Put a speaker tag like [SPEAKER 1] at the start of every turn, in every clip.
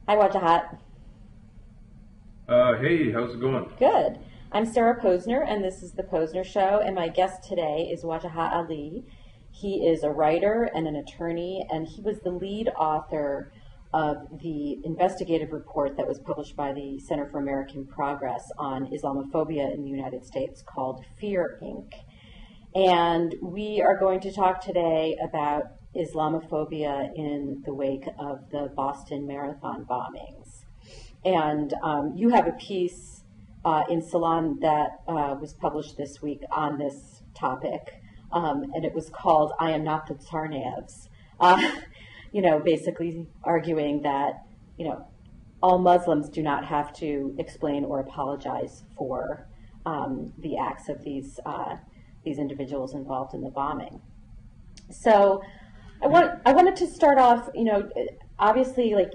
[SPEAKER 1] Hi, Wajahat.
[SPEAKER 2] Hey, how's it going?
[SPEAKER 1] Good. I'm Sarah Posner, and this is the Posner Show, and my guest today is Wajahat Ali. He is a writer and an attorney, and he was the lead author of the investigative report that was published by the Center for American Progress on Islamophobia in the United States called Fear, Inc. And we are going to talk today about Islamophobia in the wake of the Boston Marathon bombings. And you have a piece in Salon that was published this week on this topic, and it was called "I Am Not the Tsarnaevs." Basically arguing that all Muslims do not have to explain or apologize for the acts of these individuals involved in the bombing. So I wanted to start off, obviously, like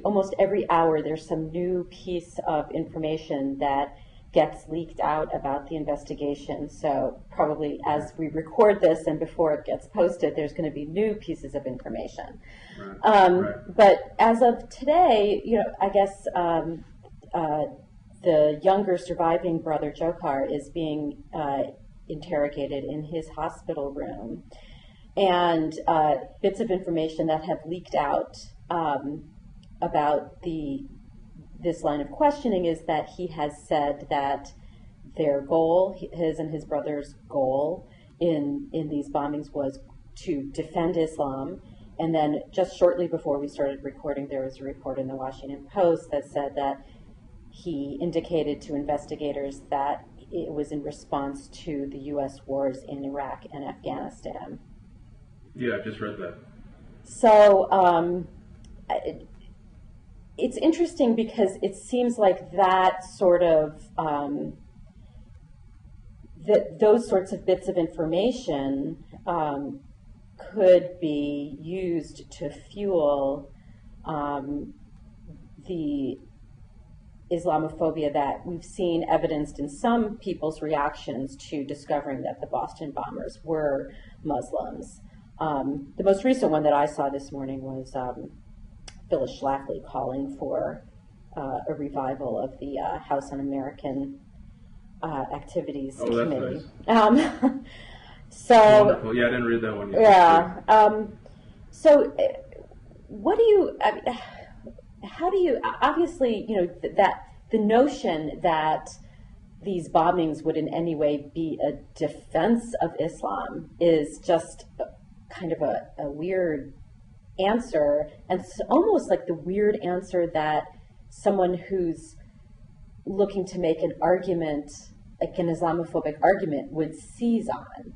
[SPEAKER 1] almost every hour there's some new piece of information that gets leaked out about the investigation. So probably as we record this and before it gets posted, there's going to be new pieces of information.
[SPEAKER 2] Right.
[SPEAKER 1] But as of today, I guess the younger surviving brother Dzhokhar is being interrogated in his hospital room. And bits of information that have leaked out about this line of questioning is that he has said that their goal, his and his brother's goal in these bombings, was to defend Islam. And then just shortly before we started recording, there was a report in the Washington Post that said that he indicated to investigators that it was in response to the U.S. wars in Iraq and Afghanistan.
[SPEAKER 2] Yeah, I just read that.
[SPEAKER 1] So it's interesting because it seems like that sort of those sorts of bits of information could be used to fuel the Islamophobia that we've seen evidenced in some people's reactions to discovering that the Boston bombers were Muslims. The most recent one that I saw this morning was Phyllis Schlafly calling for a revival of the House Un-American Activities Committee.
[SPEAKER 2] That's nice.
[SPEAKER 1] So
[SPEAKER 2] wonderful. Yeah, I didn't read that one yet.
[SPEAKER 1] Yeah. So, what do you? How do you? Obviously, that the notion that these bombings would in any way be a defense of Islam is just kind of a weird answer, and it's almost like the weird answer that someone who's looking to make an argument, like an Islamophobic argument, would seize on.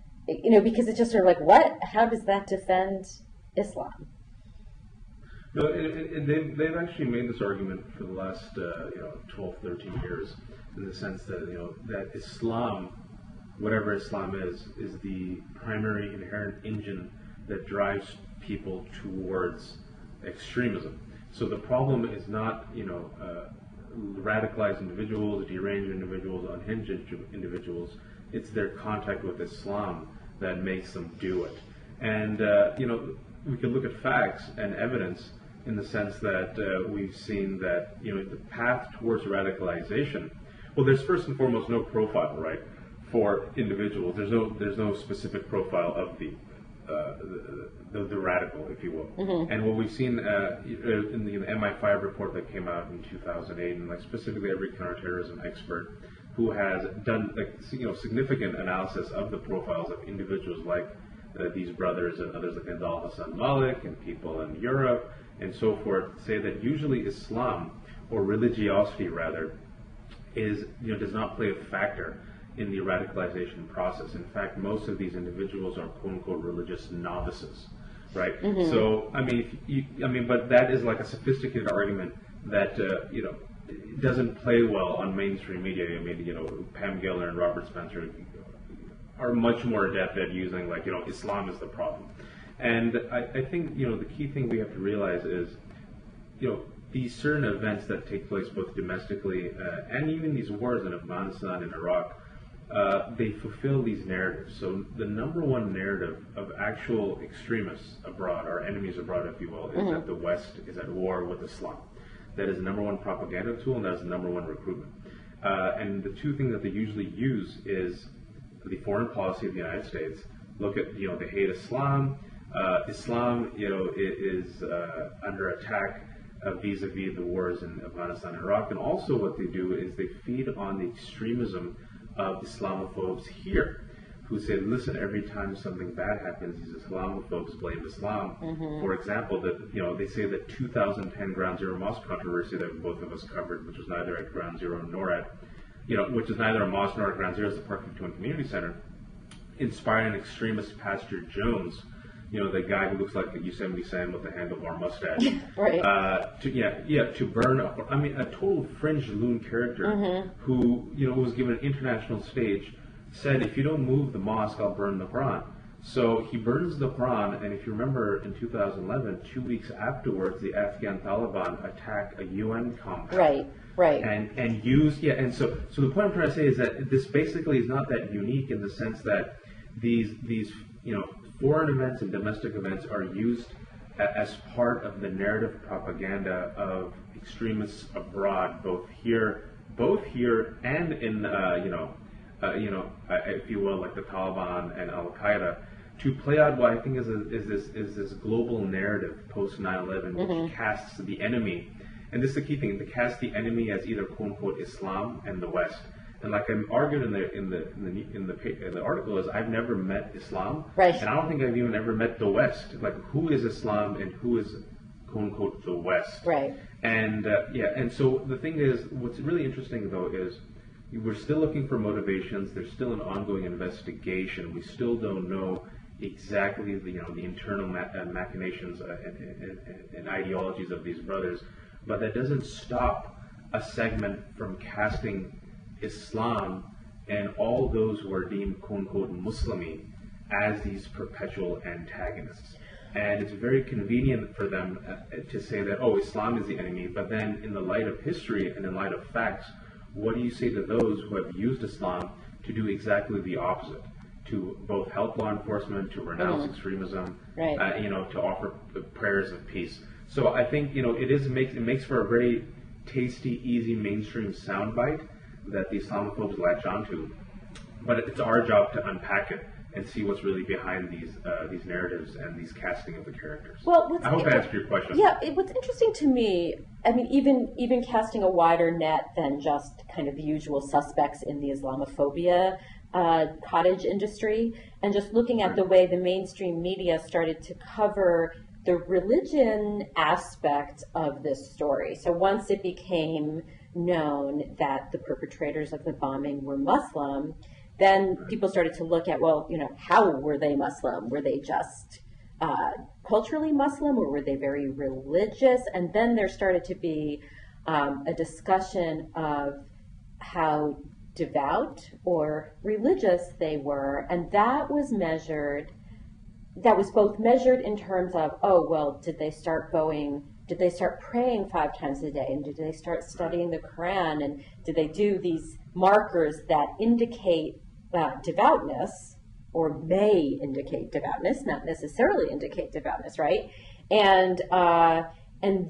[SPEAKER 1] Because it's just sort of like, what? How does that defend Islam?
[SPEAKER 2] No, they've actually made this argument for the last 12, 13 years, in the sense that that Islam, whatever Islam is the primary inherent engine that drives people towards extremism. So the problem is not radicalized individuals, deranged individuals, unhinged individuals. It's their contact with Islam that makes them do it. And we can look at facts and evidence in the sense that we've seen that the path towards radicalization. Well, there's first and foremost no profile, right, for individuals. There's no specific profile of the radical, if you will. Mm-hmm. And what we've seen in the MI5 report that came out in 2008, and specifically every counterterrorism expert who has done significant analysis of the profiles of individuals like these brothers and others like Nidal Hassan Malik and people in Europe and so forth, say that usually Islam, or religiosity rather, does not play a factor in the radicalization process. In fact, most of these individuals are quote-unquote religious novices, right? Mm-hmm. So, but that is like a sophisticated argument that, doesn't play well on mainstream media. Pam Geller and Robert Spencer are much more adept at using, Islam is the problem. And I think, the key thing we have to realize is, these certain events that take place both domestically and even these wars in Afghanistan and Iraq, they fulfill these narratives. So the number one narrative of actual extremists abroad, or enemies abroad, if you will, is that the West is at war with Islam. that is the number one propaganda tool, and that is the number one recruitment. And the two things that they usually use is the foreign policy of the United States. Look at, they hate Islam. Islam, is under attack vis-a-vis the wars in Afghanistan and Iraq. And also what they do is they feed on the extremism of Islamophobes here, who say, listen, every time something bad happens, these Islamophobes blame Islam. For example, that they say that 2010 Ground Zero mosque controversy that both of us covered, which was neither at Ground Zero nor at, which is neither a mosque nor at Ground Zero, it's the Park 51 Community Center, inspired an extremist Pastor Jones, the guy who looks like a Yosemite Sam with a handlebar mustache,
[SPEAKER 1] right?
[SPEAKER 2] To burn up. I mean, a total fringe loon character who was given an international stage. Said, if you don't move the mosque, I'll burn the Quran. So he burns the Quran, and if you remember in 2011, 2 weeks afterwards, the Afghan Taliban attack a UN compound.
[SPEAKER 1] Right.
[SPEAKER 2] And use, so the point I'm trying to say is that this basically is not that unique in the sense that these foreign events and domestic events are used as part of the narrative propaganda of extremists abroad, both here and in, if you will, like the Taliban and Al Qaeda, to play out what I think is this global narrative post 9/11, which casts the enemy, and this is the key thing, to cast the enemy as either quote unquote Islam and the West. And like I argued in the article, is I've never met Islam,
[SPEAKER 1] right,
[SPEAKER 2] and I don't think I've even ever met the West. Like, who is Islam and who is quote unquote the West?
[SPEAKER 1] Right.
[SPEAKER 2] And and so the thing is, what's really interesting though is, we're still looking for motivations. There's still an ongoing investigation. We still don't know exactly the internal machinations and ideologies of these brothers. But that doesn't stop a segment from casting Islam and all those who are deemed quote-unquote Muslimi as these perpetual antagonists. And it's very convenient for them to say that, oh, Islam is the enemy. But then in the light of history and in light of facts, what do you say to those who have used Islam to do exactly the opposite? To both help law enforcement, to renounce extremism,
[SPEAKER 1] right,
[SPEAKER 2] to offer prayers of peace. So I think it makes for a very tasty, easy mainstream soundbite that the Islamophobes latch onto. But it's our job to unpack it and see what's really behind these narratives and these casting of the characters.
[SPEAKER 1] Well,
[SPEAKER 2] I hope I answered your question.
[SPEAKER 1] Yeah, what's interesting to me, I mean, even casting a wider net than just kind of the usual suspects in the Islamophobia cottage industry, and just looking at the way the mainstream media started to cover the religion aspect of this story. So once it became known that the perpetrators of the bombing were Muslim, then people started to look at, well, how were they Muslim? Were they just culturally Muslim, or were they very religious? And then there started to be a discussion of how devout or religious they were, and that was both measured in terms of, oh, well, did they start praying 5 times a day, and did they start studying the Quran, and did they do these markers that indicate devoutness, or may indicate devoutness, not necessarily indicate devoutness, right? And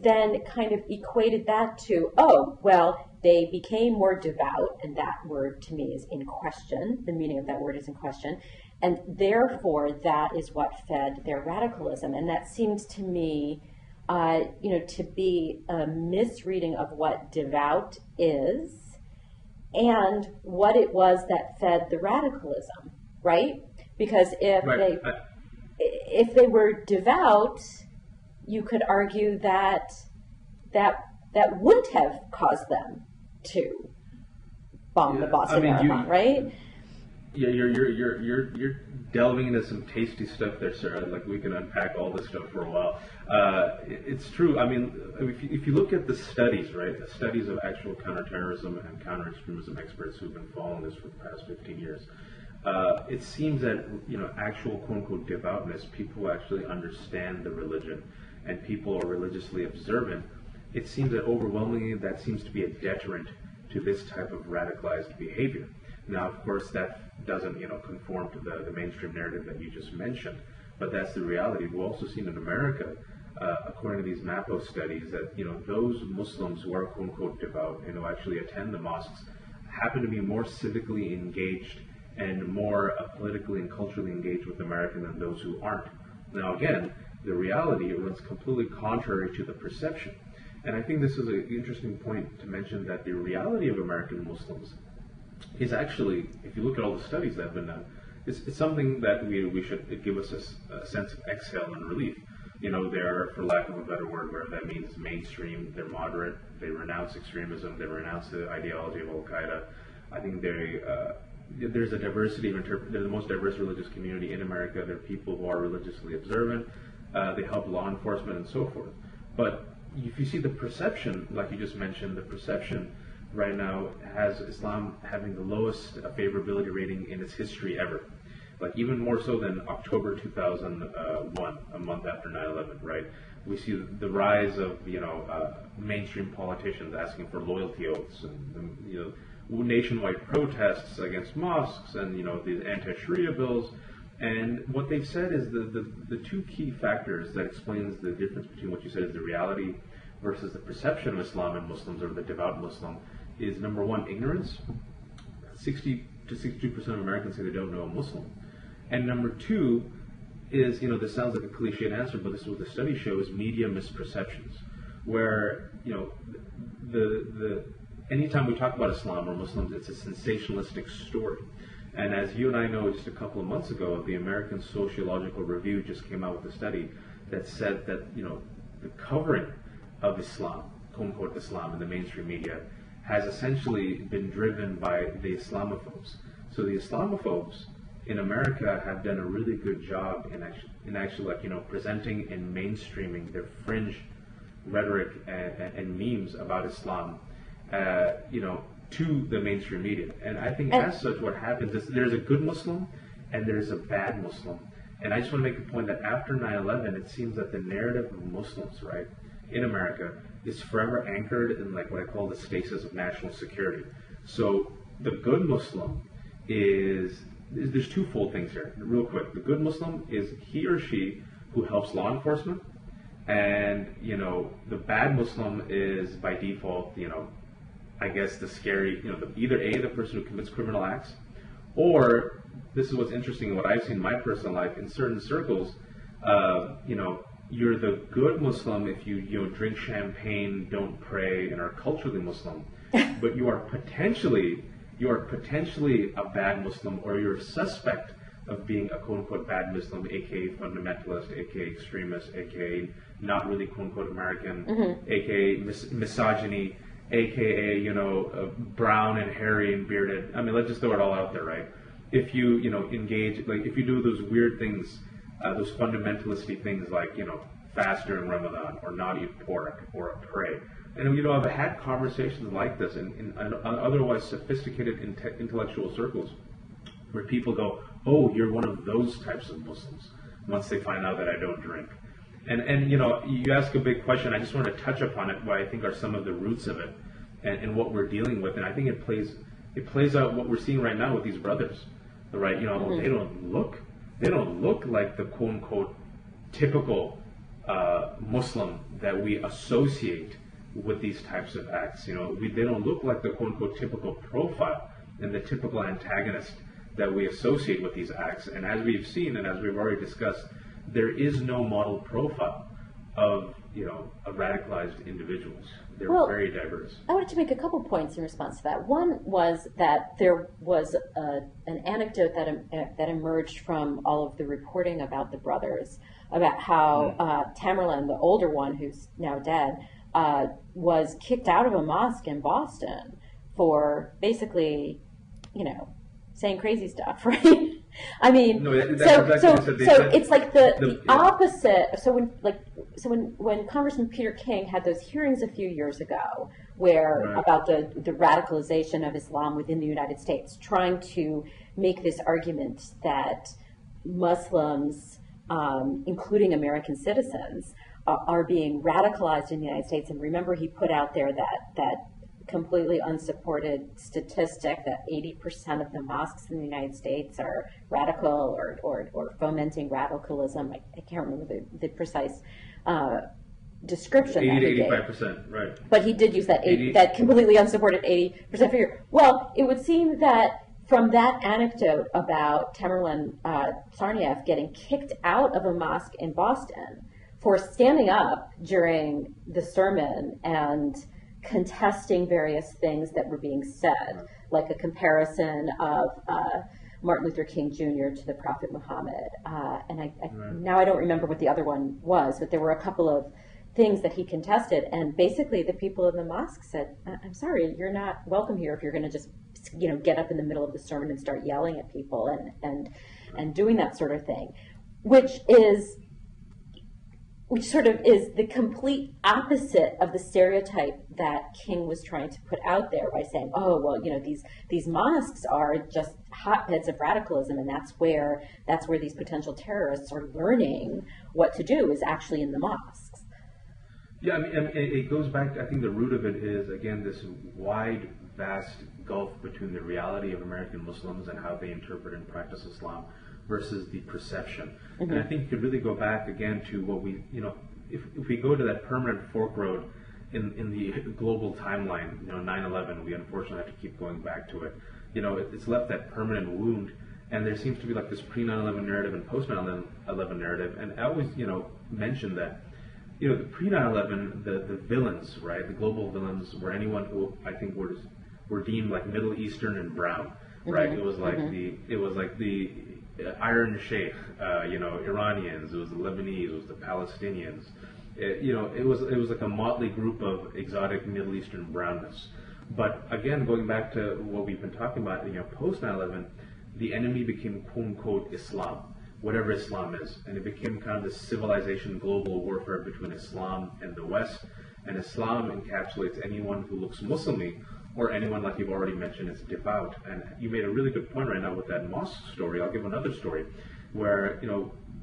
[SPEAKER 1] then kind of equated that to, oh, well, they became more devout, and that word to me is in question. The meaning of that word is in question. And therefore, that is what fed their radicalism. And that seems to me, to be a misreading of what devout is and what it was that fed the radicalism, right? Because if they were devout, you could argue that wouldn't have caused them to bomb the Boston Marathon, right?
[SPEAKER 2] Yeah, you're delving into some tasty stuff there, Sarah. Like, we can unpack all this stuff for a while. It's true. I mean, if you look at the studies, right, the studies of actual counterterrorism and counter-extremism experts who've been following this for the past 15 years, it seems that actual quote-unquote devoutness, people who actually understand the religion and people are religiously observant, it seems that overwhelmingly that seems to be a deterrent to this type of radicalized behavior. Now, of course, that doesn't, conform to the mainstream narrative that you just mentioned, but that's the reality. We've also seen in America according to these MAPO studies, that those Muslims who are quote unquote devout and who actually attend the mosques happen to be more civically engaged and more politically and culturally engaged with America than those who aren't. Now again, the reality runs completely contrary to the perception. And I think this is an interesting point to mention, that the reality of American Muslims is actually, if you look at all the studies that have been done, it's something that we should give us a sense of exhale and relief. They're, for lack of a better word, where that means mainstream, they're moderate, they renounce extremism, they renounce the ideology of Al-Qaeda. I think there's a diversity of they're the most diverse religious community in America. They're people who are religiously observant. They help law enforcement and so forth. But if you see the perception, like you just mentioned, the perception right now has Islam having the lowest favorability rating in its history ever. Like even more so than October 2001, a month after 9/11, right? We see the rise of mainstream politicians asking for loyalty oaths, and nationwide protests against mosques, and these anti-Sharia bills. And what they've said is the two key factors that explains the difference between what you said is the reality versus the perception of Islam and Muslims, or the devout Muslim, is number one, ignorance. 60 to 62% of Americans say they don't know a Muslim. And number two is, this sounds like a cliched answer, but this is what the study shows, media misperceptions, where, anytime we talk about Islam or Muslims, it's a sensationalistic story. And as you and I know, just a couple of months ago, the American Sociological Review just came out with a study that said that, the covering of Islam, quote-unquote Islam, in the mainstream media has essentially been driven by the Islamophobes. So the Islamophobes in America have done a really good job in actually presenting and mainstreaming their fringe rhetoric and memes about Islam, to the mainstream media. And I think as such what happens is there's a good Muslim and there's a bad Muslim. And I just want to make the point that after 9/11, it seems that the narrative of Muslims, right, in America is forever anchored in what I call the stasis of national security. So the good Muslim there's twofold things here, real quick. The good Muslim is he or she who helps law enforcement, and the bad Muslim is by default, I guess the scary, either the person who commits criminal acts, or this is what's interesting in what I've seen in my personal life, in certain circles, you're the good Muslim if you drink champagne, don't pray, and are culturally Muslim, but you are potentially a bad Muslim, or you're a suspect of being a quote-unquote bad Muslim, aka fundamentalist, aka extremist, aka not really quote-unquote American, aka misogyny, aka brown and hairy and bearded. I mean, let's just throw it all out there, right? If you engage, if you do those weird things, those fundamentalisty things, fast during Ramadan, or not eat pork, or pray. And I've had conversations like this in otherwise sophisticated intellectual circles, where people go, "Oh, you're one of those types of Muslims," once they find out that I don't drink. And you ask a big question. I just want to touch upon it, what I think are some of the roots of it, and what we're dealing with. And I think it plays out what we're seeing right now with these brothers, right? They don't look like the quote unquote typical Muslim that we associate with these types of acts. They don't look like the quote unquote typical profile and the typical antagonist that we associate with these acts. And as we've seen, and as we've already discussed, there is no model profile of radicalized individuals. They're very diverse.
[SPEAKER 1] I wanted to make a couple points in response to that. One was that there was an anecdote that emerged from all of the reporting about the brothers, about how Tamerlan, the older one who's now dead, was kicked out of a mosque in Boston for basically, saying crazy stuff, right? I mean, so it's like the opposite. So when Congressman Peter King had those hearings a few years ago, about the radicalization of Islam within the United States, trying to make this argument that Muslims, including American citizens, are being radicalized in the United States. And remember, he put out there that completely unsupported statistic that 80% of the mosques in the United States are radical or fomenting radicalism. I can't remember the precise description
[SPEAKER 2] 80
[SPEAKER 1] that
[SPEAKER 2] to
[SPEAKER 1] he
[SPEAKER 2] 85%, right.
[SPEAKER 1] But he did use that completely unsupported 80% figure. Well, it would seem that from that anecdote about Tamerlan Tsarnaev getting kicked out of a mosque in Boston for standing up during the sermon and contesting various things that were being said, like a comparison of Martin Luther King Jr. to the Prophet Muhammad. Now I don't remember what the other one was, but there were a couple of things that he contested, and basically the people in the mosque said, I'm sorry, you're not welcome here if you're going to just get up in the middle of the sermon and start yelling at people and doing that sort of thing, which sort of is the complete opposite of the stereotype that King was trying to put out there by saying, oh, well, these mosques are just hotbeds of radicalism, and that's where these potential terrorists are learning what to do, is actually in the mosques.
[SPEAKER 2] Yeah, I mean, it goes back, I think the root of it is, again, this wide, vast gulf between the reality of American Muslims and how they interpret and practice Islam versus the perception. Mm-hmm. And I think you could really go back again to what we, if we go to that permanent fork road in the global timeline, 9/11, we unfortunately have to keep going back to it. It's left that permanent wound, and there seems to be like this pre-9/11 narrative and post-9/11 narrative. And I always, mention that, the pre-9/11, the villains, right, the global villains were anyone who I think were deemed like Middle Eastern and brown, right? Mm-hmm. It was like the Iron Sheikh, Iranians. It was the Lebanese. It was the Palestinians. It was like a motley group of exotic Middle Eastern brownness. But again, going back to what we've been talking about, post 9/11, the enemy became quote unquote Islam, whatever Islam is, and it became kind of this civilization global warfare between Islam and the West. And Islam encapsulates anyone who looks Muslimy, or anyone, like you've already mentioned, is devout. And you made a really good point right now with that mosque story. I'll give another story where,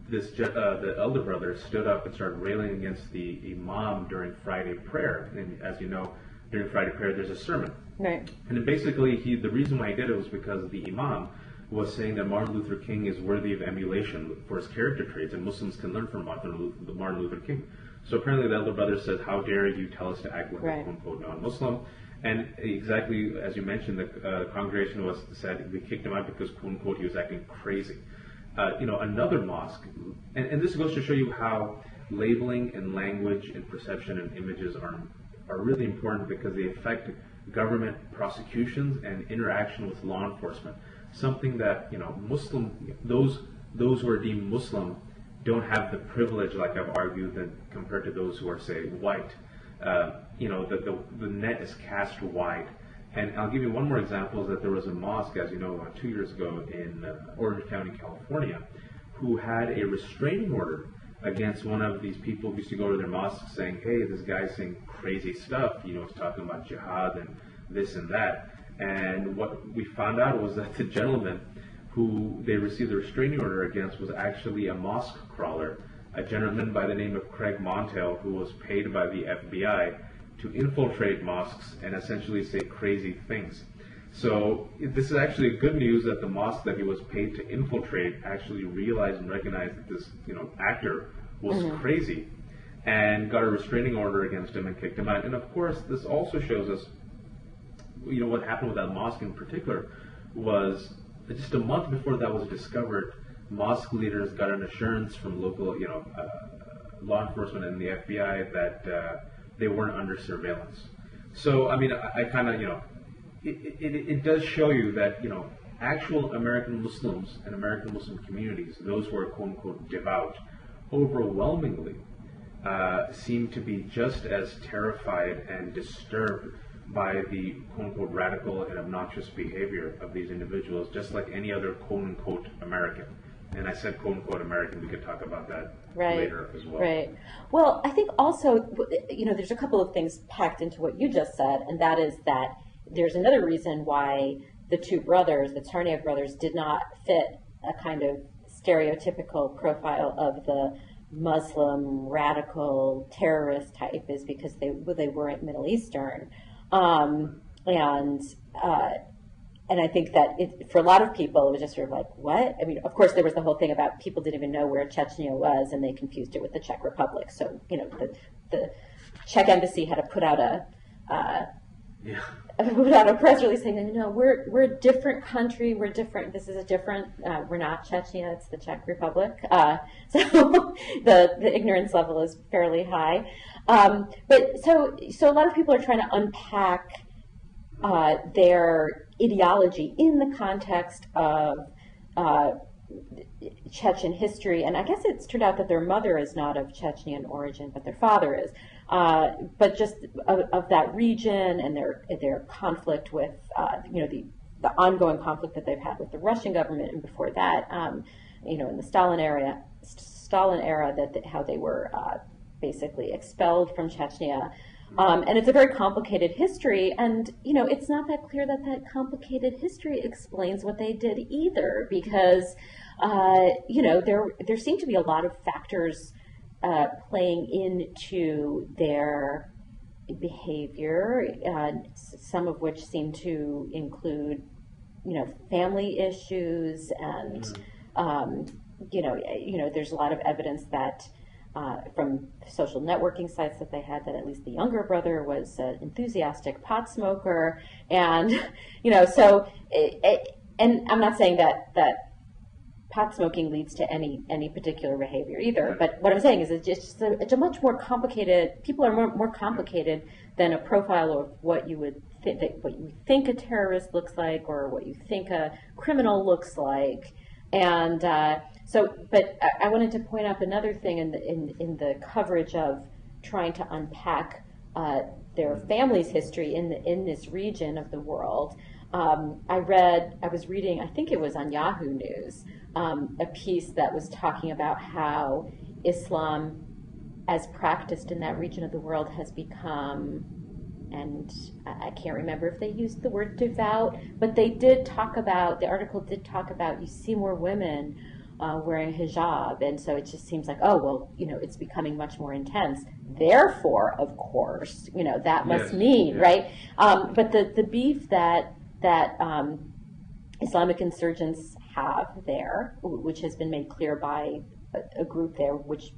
[SPEAKER 2] the elder brother stood up and started railing against the imam during Friday prayer. And as you know, during Friday prayer, there's a sermon. Right. And then basically, the reason why he did it was because the imam was saying that Martin Luther King is worthy of emulation for his character traits, and Muslims can learn from Martin Luther King. So apparently the elder brother says, how dare you tell us to act like a quote-unquote non-Muslim? And exactly as you mentioned, the congregation said we kicked him out because, quote-unquote, he was acting crazy. Another mosque, and this goes to show you how labeling and language and perception and images are really important, because they affect government prosecutions and interaction with law enforcement. Something that, those who are deemed Muslim don't have the privilege, like I've argued, that compared to those who are, say, white. The net is cast wide. And I'll give you one more example, is that there was a mosque, as you know, 2 years ago in Orange County, California, who had a restraining order against one of these people who used to go to their mosque saying, hey, this guy's saying crazy stuff, he's talking about jihad and this and that. And what we found out was that the gentleman who they received the restraining order against was actually a mosque crawler, a gentleman by the name of Craig Montel, who was paid by the FBI to infiltrate mosques and essentially say crazy things. So this is actually good news that the mosque that he was paid to infiltrate actually realized and recognized that this actor was crazy and got a restraining order against him and kicked him out. And of course, this also shows us what happened with that mosque in particular was just a month before that was discovered, mosque leaders got an assurance from local, law enforcement and the FBI that they weren't under surveillance. So, I mean, I kind of, it does show you that, actual American Muslims and American Muslim communities, those who are quote-unquote devout, overwhelmingly seem to be just as terrified and disturbed by the quote-unquote radical and obnoxious behavior of these individuals, just like any other quote-unquote American. And I said quote-unquote American, we could talk about that later as well. Right.
[SPEAKER 1] Well, I think also, there's a couple of things packed into what you just said, and that is that there's another reason why the two brothers, the Tsarnaev brothers, did not fit a kind of stereotypical profile of the Muslim radical terrorist type, is because they weren't Middle Eastern. And I think that for a lot of people, it was just sort of like, what? I mean, of course, there was the whole thing about people didn't even know where Chechnya was, and they confused it with the Czech Republic. So, the Czech embassy had to put out a press release saying, we're a different country. We're different. This is a different. We're not Chechnya. It's the Czech Republic. So the ignorance level is fairly high. But so a lot of people are trying to unpack their ideology in the context of Chechen history, and I guess it's turned out that their mother is not of Chechnyan origin, but their father is. But just of that region and their conflict with, the ongoing conflict that they've had with the Russian government, and before that, in the Stalin era, that how they were basically expelled from Chechnya. And it's a very complicated history, and it's not that clear that complicated history explains what they did either, because there seem to be a lot of factors playing into their behavior, some of which seem to include family issues, and there's a lot of evidence that from social networking sites that they had, that at least the younger brother was an enthusiastic pot smoker, and and I'm not saying that pot smoking leads to any particular behavior either, but what I'm saying is it's a much more complicated. People are more complicated than a profile of what you would think a terrorist looks like, or what you think a criminal looks like. And but I wanted to point out another thing in the coverage of trying to unpack their family's history in this region of the world. I was reading, I think it was on Yahoo News, a piece that was talking about how Islam, as practiced in that region of the world, has become, and I can't remember if they used the word devout, but the article did talk about, you see more women wearing hijab, and so it just seems like, it's becoming much more intense. Therefore, of course, that must mean, right? But the beef that Islamic insurgents have there, which has been made clear by a group there, which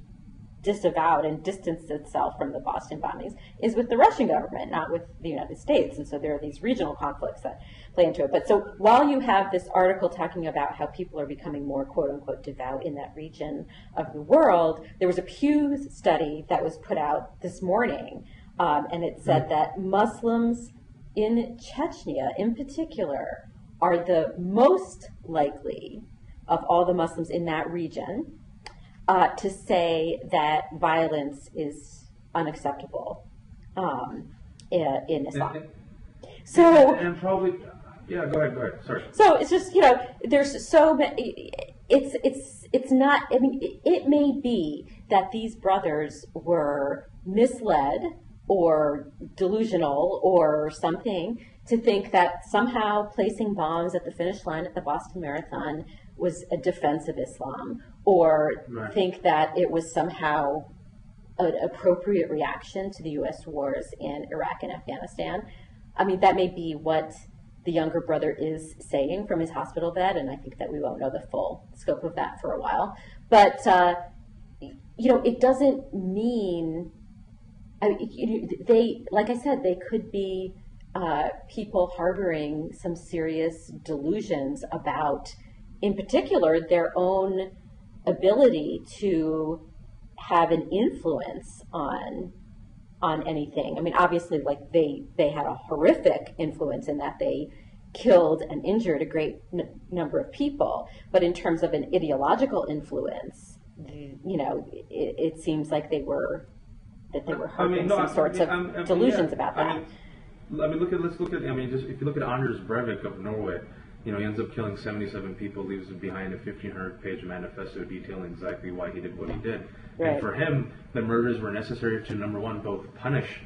[SPEAKER 1] disavowed and distanced itself from the Boston bombings, is with the Russian government, not with the United States. And so there are these regional conflicts that play into it. But so while you have this article talking about how people are becoming more quote unquote devout in that region of the world, there was a Pew study that was put out this morning, and it said that Muslims in Chechnya in particular are the most likely of all the Muslims in that region to say that violence is unacceptable in Islam.
[SPEAKER 2] And probably, yeah, go ahead, sorry.
[SPEAKER 1] So it's just, there's so many, it's not, I mean, it may be that these brothers were misled or delusional or something to think that somehow placing bombs at the finish line at the Boston Marathon was a defense of Islam, or think that it was somehow an appropriate reaction to the U.S. wars in Iraq and Afghanistan. I mean, that may be what the younger brother is saying from his hospital bed, and I think that we won't know the full scope of that for a while. But, it doesn't mean, like I said, they could be people harboring some serious delusions about, in particular, their own ability to have an influence on anything. I mean, obviously, like they had a horrific influence in that they killed and injured a great number of people. But in terms of an ideological influence, it seems like they were harboring some sorts of delusions about that.
[SPEAKER 2] Let's look at. If you look at Anders Breivik of Norway, he ends up killing 77 people, leaves behind a 1,500-page manifesto detailing exactly why he did what he did. Right. And for him, the murders were necessary to, number one, both punish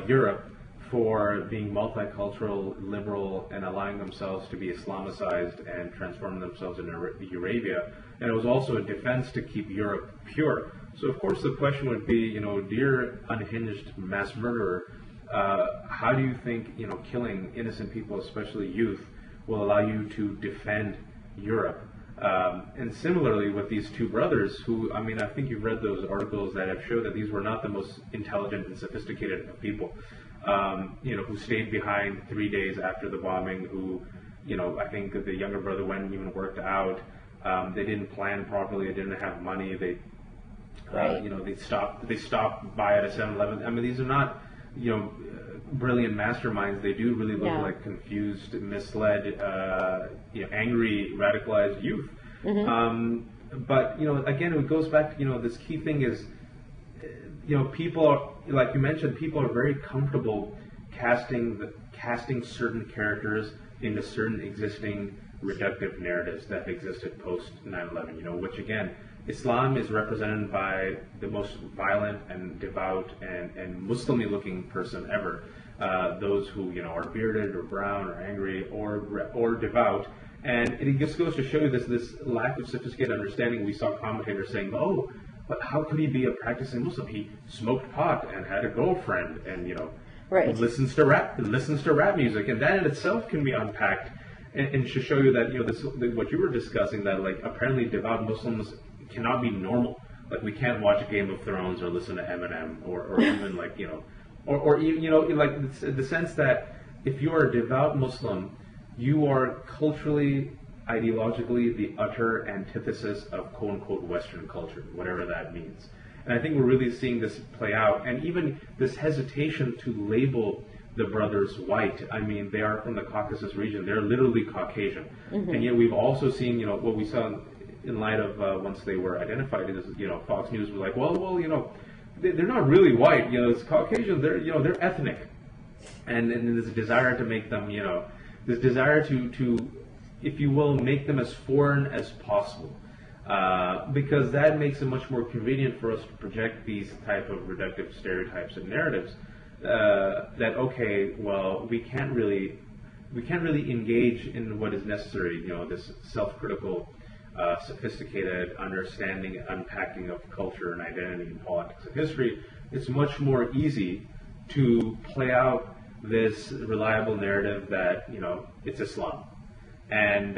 [SPEAKER 2] Europe for being multicultural, liberal, and allowing themselves to be Islamicized and transforming themselves into Eurabia. And it was also a defense to keep Europe pure. So, of course, the question would be, dear unhinged mass murderer, how do you think, killing innocent people, especially youth, will allow you to defend Europe. And similarly with these two brothers who, I mean, I think you've read those articles that have showed that these were not the most intelligent and sophisticated of people, who stayed behind 3 days after the bombing, who, I think the younger brother went and even worked out. They didn't plan properly. They didn't have money. They, they stopped by at a 7-Eleven. I mean, these are not, brilliant masterminds. They do really look like confused, misled, angry, radicalized youth. But again, it goes back to this key thing is, people are, like you mentioned, people are very comfortable casting certain characters into certain existing reductive narratives that existed post 9/11. Which again, Islam is represented by the most violent and devout and Muslim-looking person ever. Those who are bearded or brown or angry or devout, and it just goes to show you this lack of sophisticated understanding. We saw commentators saying, "Oh, but how could he be a practicing Muslim? He smoked pot and had a girlfriend, and listens to rap music," and that in itself can be unpacked and to show you that what you were discussing, that like apparently devout Muslims cannot be normal. Like we can't watch Game of Thrones or listen to Eminem or even like or like the sense that if you are a devout Muslim, you are culturally, ideologically the utter antithesis of quote unquote Western culture, whatever that means. And I think we're really seeing this play out, and even this hesitation to label the brothers white. I mean, they are from the Caucasus region. They're literally Caucasian. And yet we've also seen, what we saw in light of once they were identified, is, Fox News was like, well, they're not really white. It's Caucasian. They're ethnic. And there's a desire to make them, this desire to, if you will, make them as foreign as possible. Because that makes it much more convenient for us to project these type of reductive stereotypes and narratives. That okay, well, we can't really engage in what is necessary. This self-critical, sophisticated understanding and unpacking of culture and identity and politics and history. It's much more easy to play out this reliable narrative that it's Islam. And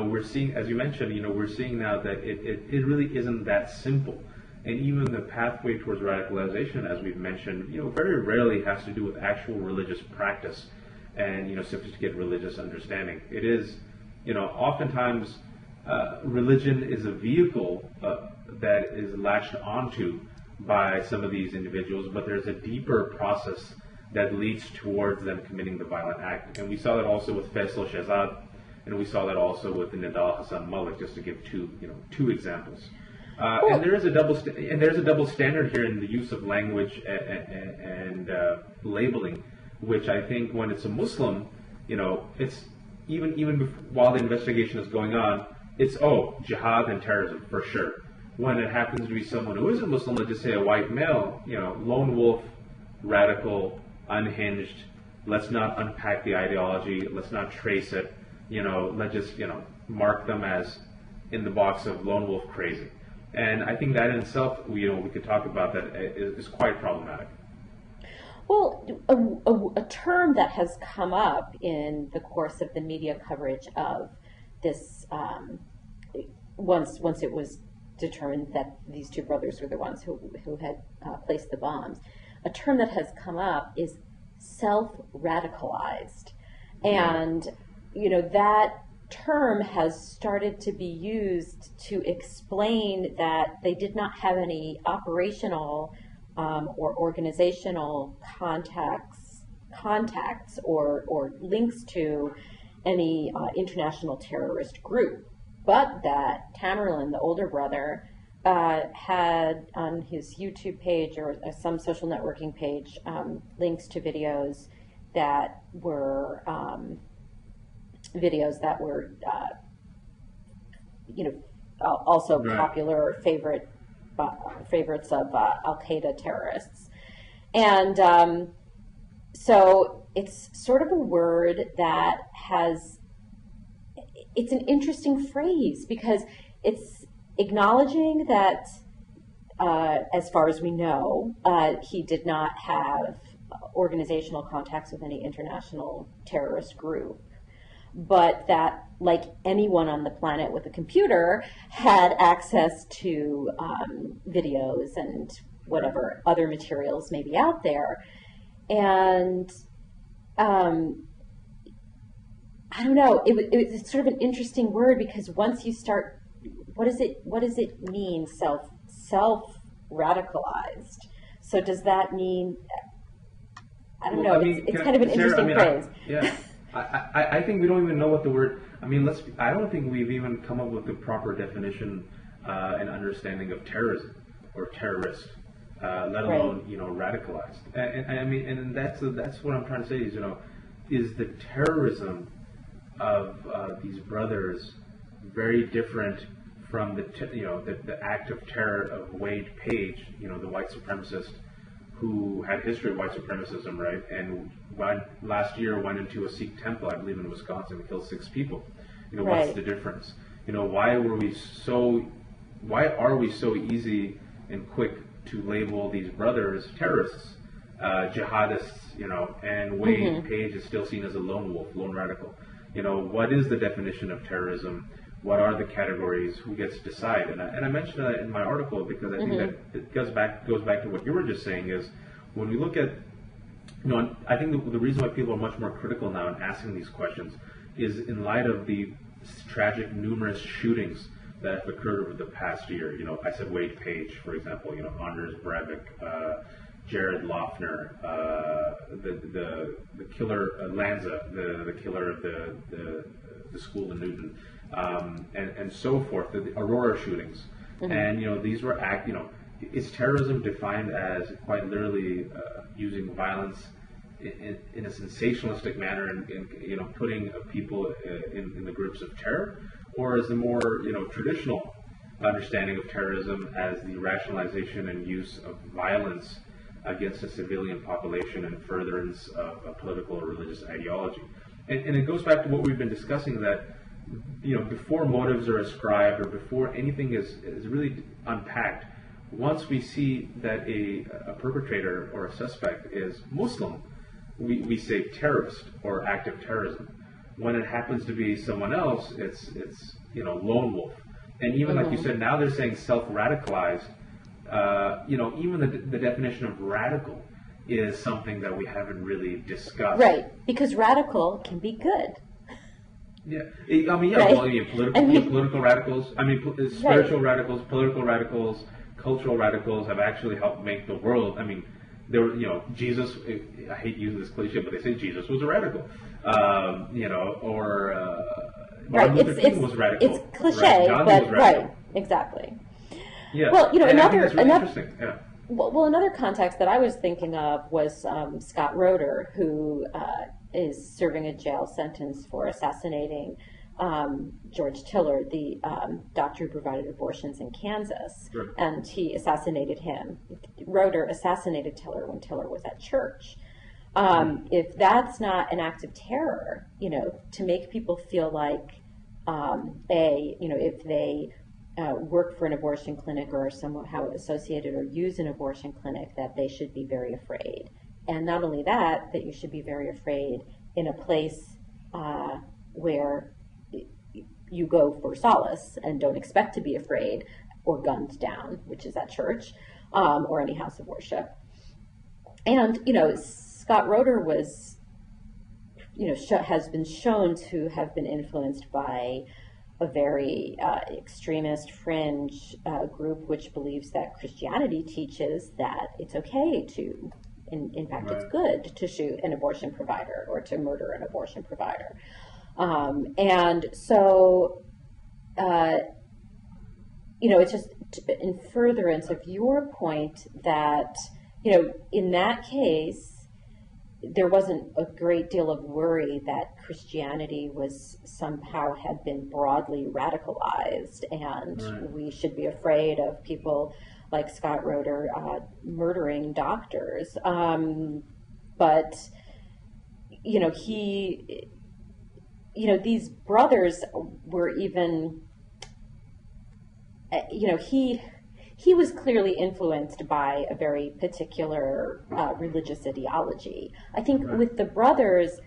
[SPEAKER 2] we're seeing, as you mentioned, we're seeing now that it really isn't that simple. And even the pathway towards radicalization, as we've mentioned, very rarely has to do with actual religious practice and sophisticated religious understanding. It is, oftentimes religion is a vehicle that is latched onto by some of these individuals, but there's a deeper process that leads towards them committing the violent act. And we saw that also with Faisal Shahzad, and we saw that also with Nidal Hassan Malik, just to give two examples. And there is a double standard here in the use of language and labeling, which I think when it's a Muslim, it's even while the investigation is going on, it's jihad and terrorism for sure. When it happens to be someone who isn't Muslim, let's just say a white male, lone wolf, radical, unhinged. Let's not unpack the ideology. Let's not trace it. Let's just mark them as in the box of lone wolf crazy. And I think that in itself, we could talk about that is quite problematic.
[SPEAKER 1] Well, a term that has come up in the course of the media coverage of this, once it was determined that these two brothers were the ones who had placed the bombs, a term that has come up is self-radicalized. And, that term has started to be used to explain that they did not have any operational or organizational contacts or links to any international terrorist group, but that Tamerlan, the older brother, had on his YouTube page or some social networking page links to videos that were also popular favorites of Al-Qaeda terrorists. And so it's sort of a word that it's an interesting phrase because it's acknowledging that, as far as we know, he did not have organizational contacts with any international terrorist group. but that, like anyone on the planet with a computer, had access to videos and whatever other materials may be out there. And I don't know, it's sort of an interesting word, because once you start, what does it mean, self-radicalized? So does that mean, I don't know,
[SPEAKER 2] I mean,
[SPEAKER 1] it's kind of an interesting phrase.
[SPEAKER 2] I think we don't even know what the word, I don't think we've even come up with the proper definition and understanding of terrorism or terrorist, let alone, radicalized. And that's what I'm trying to say is the terrorism of these brothers very different from the act of terror of Wade Page, the white supremacist who had history of white supremacism, right? And last year went into a Sikh temple, I believe in Wisconsin, and killed 6 people. What's the difference? Why are we so easy and quick to label these brothers terrorists, jihadists, and Wade Page is still seen as a lone wolf, lone radical. What is the definition of terrorism? What are the categories? Who gets to decide? And I mentioned that in my article because I think that it goes back to what you were just saying, is when we look at, I think the reason why people are much more critical now in asking these questions is in light of the tragic numerous shootings that have occurred over the past year. I said Wade Page, for example, Anders Breivik, Jared Loughner, the killer Lanza, the killer of the school in Newton, and so forth, the Aurora shootings. And these were is terrorism defined as quite literally using violence in a sensationalistic manner and putting people in the groups of terror, or is the more traditional understanding of terrorism as the rationalization and use of violence against a civilian population in furtherance of a political or religious ideology? And it goes back to what we've been discussing, that before motives are ascribed or before anything is really unpacked, once we see that a perpetrator or a suspect is Muslim, we say terrorist or active terrorism. When it happens to be someone else, it's lone wolf. And even like you said, now they're saying self-radicalized. Even the definition of radical is something that we haven't really discussed.
[SPEAKER 1] Right, because radical can be good.
[SPEAKER 2] Yeah, political radicals. Spiritual radicals, political radicals, cultural radicals have actually helped make the world. Jesus. I hate using this cliche, but they say Jesus was a radical. Martin Luther King was radical.
[SPEAKER 1] It's cliche, but right, exactly.
[SPEAKER 2] Yeah.
[SPEAKER 1] Well, another
[SPEAKER 2] interesting. Yeah.
[SPEAKER 1] Well, another context that I was thinking of was Scott Roeder, who is serving a jail sentence for assassinating George Tiller, the doctor who provided abortions in Kansas,
[SPEAKER 2] Sure.
[SPEAKER 1] And he assassinated him. Roeder assassinated Tiller when Tiller was at church. If that's not an act of terror, to make people feel like if they work for an abortion clinic or are somehow associated or use an abortion clinic, that they should be very afraid. And not only that you should be very afraid in a place where you go for solace and don't expect to be afraid or gunned down, which is at church or any house of worship. And, Scott Roeder was, has been shown to have been influenced by a very extremist fringe group which believes that Christianity teaches that it's okay to, in fact, It's good to shoot an abortion provider or to murder an abortion provider. And so, it's just in furtherance of your point that, in that case, there wasn't a great deal of worry that Christianity was somehow had been broadly radicalized, and we should be afraid of people like Scott Roeder murdering doctors. But these brothers were even, he was clearly influenced by a very particular religious ideology. I think with the brothers,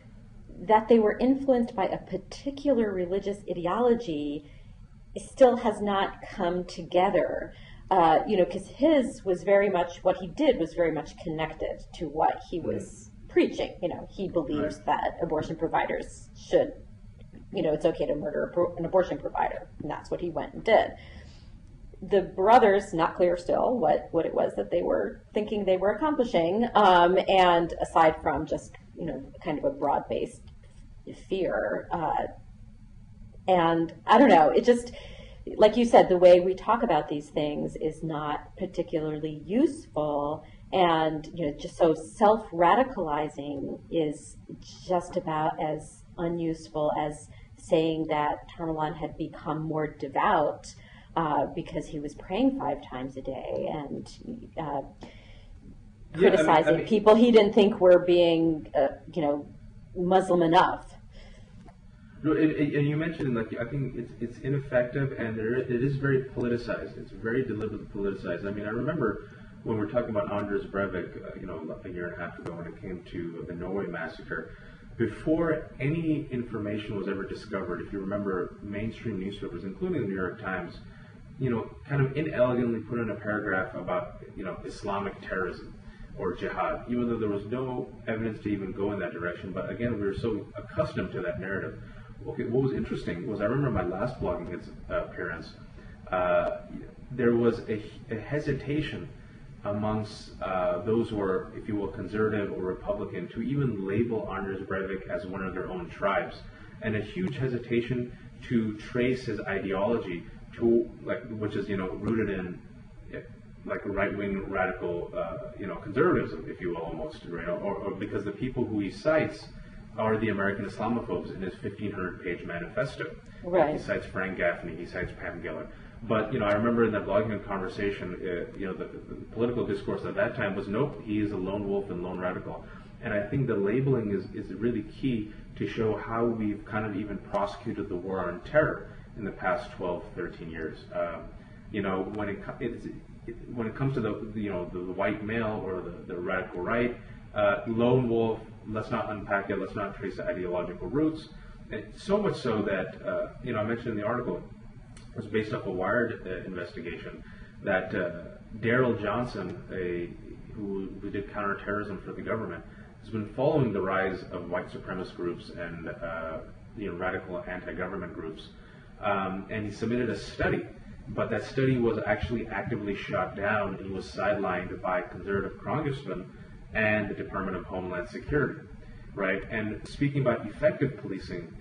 [SPEAKER 1] that they were influenced by a particular religious ideology still has not come together. Because his was very much, what he did was very much connected to what he was preaching. He believes that abortion providers should, it's okay to murder an abortion provider, and that's what he went and did. The brothers, not clear still what it was that they were thinking they were accomplishing, and aside from just, kind of a broad-based fear. And I don't know, it just, like you said, the way we talk about these things is not particularly useful, and just so self-radicalizing is just about as unuseful as saying that Tamerlan had become more devout because he was praying 5 times a day and criticizing people he didn't think were being, Muslim enough.
[SPEAKER 2] No, and you mentioned, I think it's ineffective, and it is very politicized. It's very deliberately politicized. I remember when we were talking about Anders Breivik, a year and a half ago when it came to the Norway massacre. Before any information was ever discovered, if you remember, mainstream newspapers, including the New York Times, kind of inelegantly put in a paragraph about, Islamic terrorism or jihad, even though there was no evidence to even go in that direction. But again, we were so accustomed to that narrative. Okay, what was interesting was I remember my last blogging appearance, there was a hesitation amongst those who are, if you will, conservative or Republican, to even label Anders Breivik as one of their own tribes, and a huge hesitation to trace his ideology to, which is, rooted in, right-wing radical, conservatism, if you will, almost, or because the people who he cites are the American Islamophobes in his 1,500-page manifesto.
[SPEAKER 1] Right.
[SPEAKER 2] He cites Frank Gaffney, he cites Pam Giller. But, I remember in that blogging conversation, the political discourse at that time was, nope, he is a lone wolf and lone radical. And I think the labeling is really key to show how we've kind of even prosecuted the war on terror in the past 12, 13 years. When it comes to the white male or the radical right, lone wolf, let's not unpack it, let's not trace the ideological roots. And so much so that, I mentioned in the article, it was based off a Wired investigation, that Daryl Johnson, who did counterterrorism for the government, has been following the rise of white supremacist groups and radical anti-government groups. And he submitted a study, but that study was actually actively shot down and was sidelined by conservative congressmen and the Department of Homeland Security, right? And speaking about effective policing,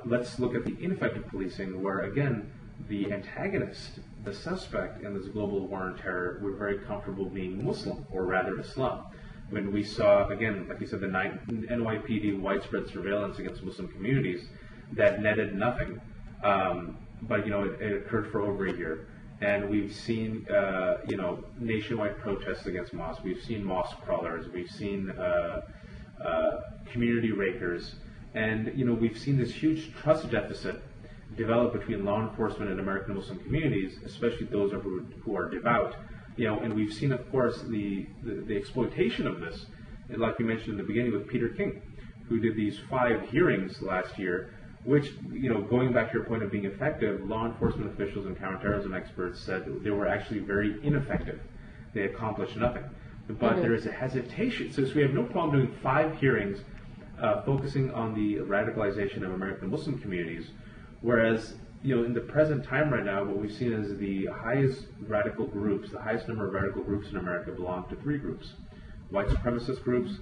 [SPEAKER 2] let's look at the ineffective policing, where, again, the antagonist, the suspect in this global war on terror, were very comfortable being Muslim, or rather Islam. When we saw, again, like you said, the NYPD widespread surveillance against Muslim communities that netted nothing, but it occurred for over a year. And we've seen, nationwide protests against mosques. We've seen mosque crawlers. We've seen community rakers. And, we've seen this huge trust deficit develop between law enforcement and American Muslim communities, especially those who are devout. And we've seen, of course, the exploitation of this, and like you mentioned in the beginning with Peter King, who did these 5 hearings last year, which, going back to your point of being effective, law enforcement officials and counterterrorism experts said they were actually very ineffective. They accomplished nothing. But there is a hesitation. So we have no problem doing 5 hearings focusing on the radicalization of American Muslim communities, whereas, in the present time right now, what we've seen is the highest radical groups, the highest number of radical groups in America belong to 3 groups: white supremacist groups,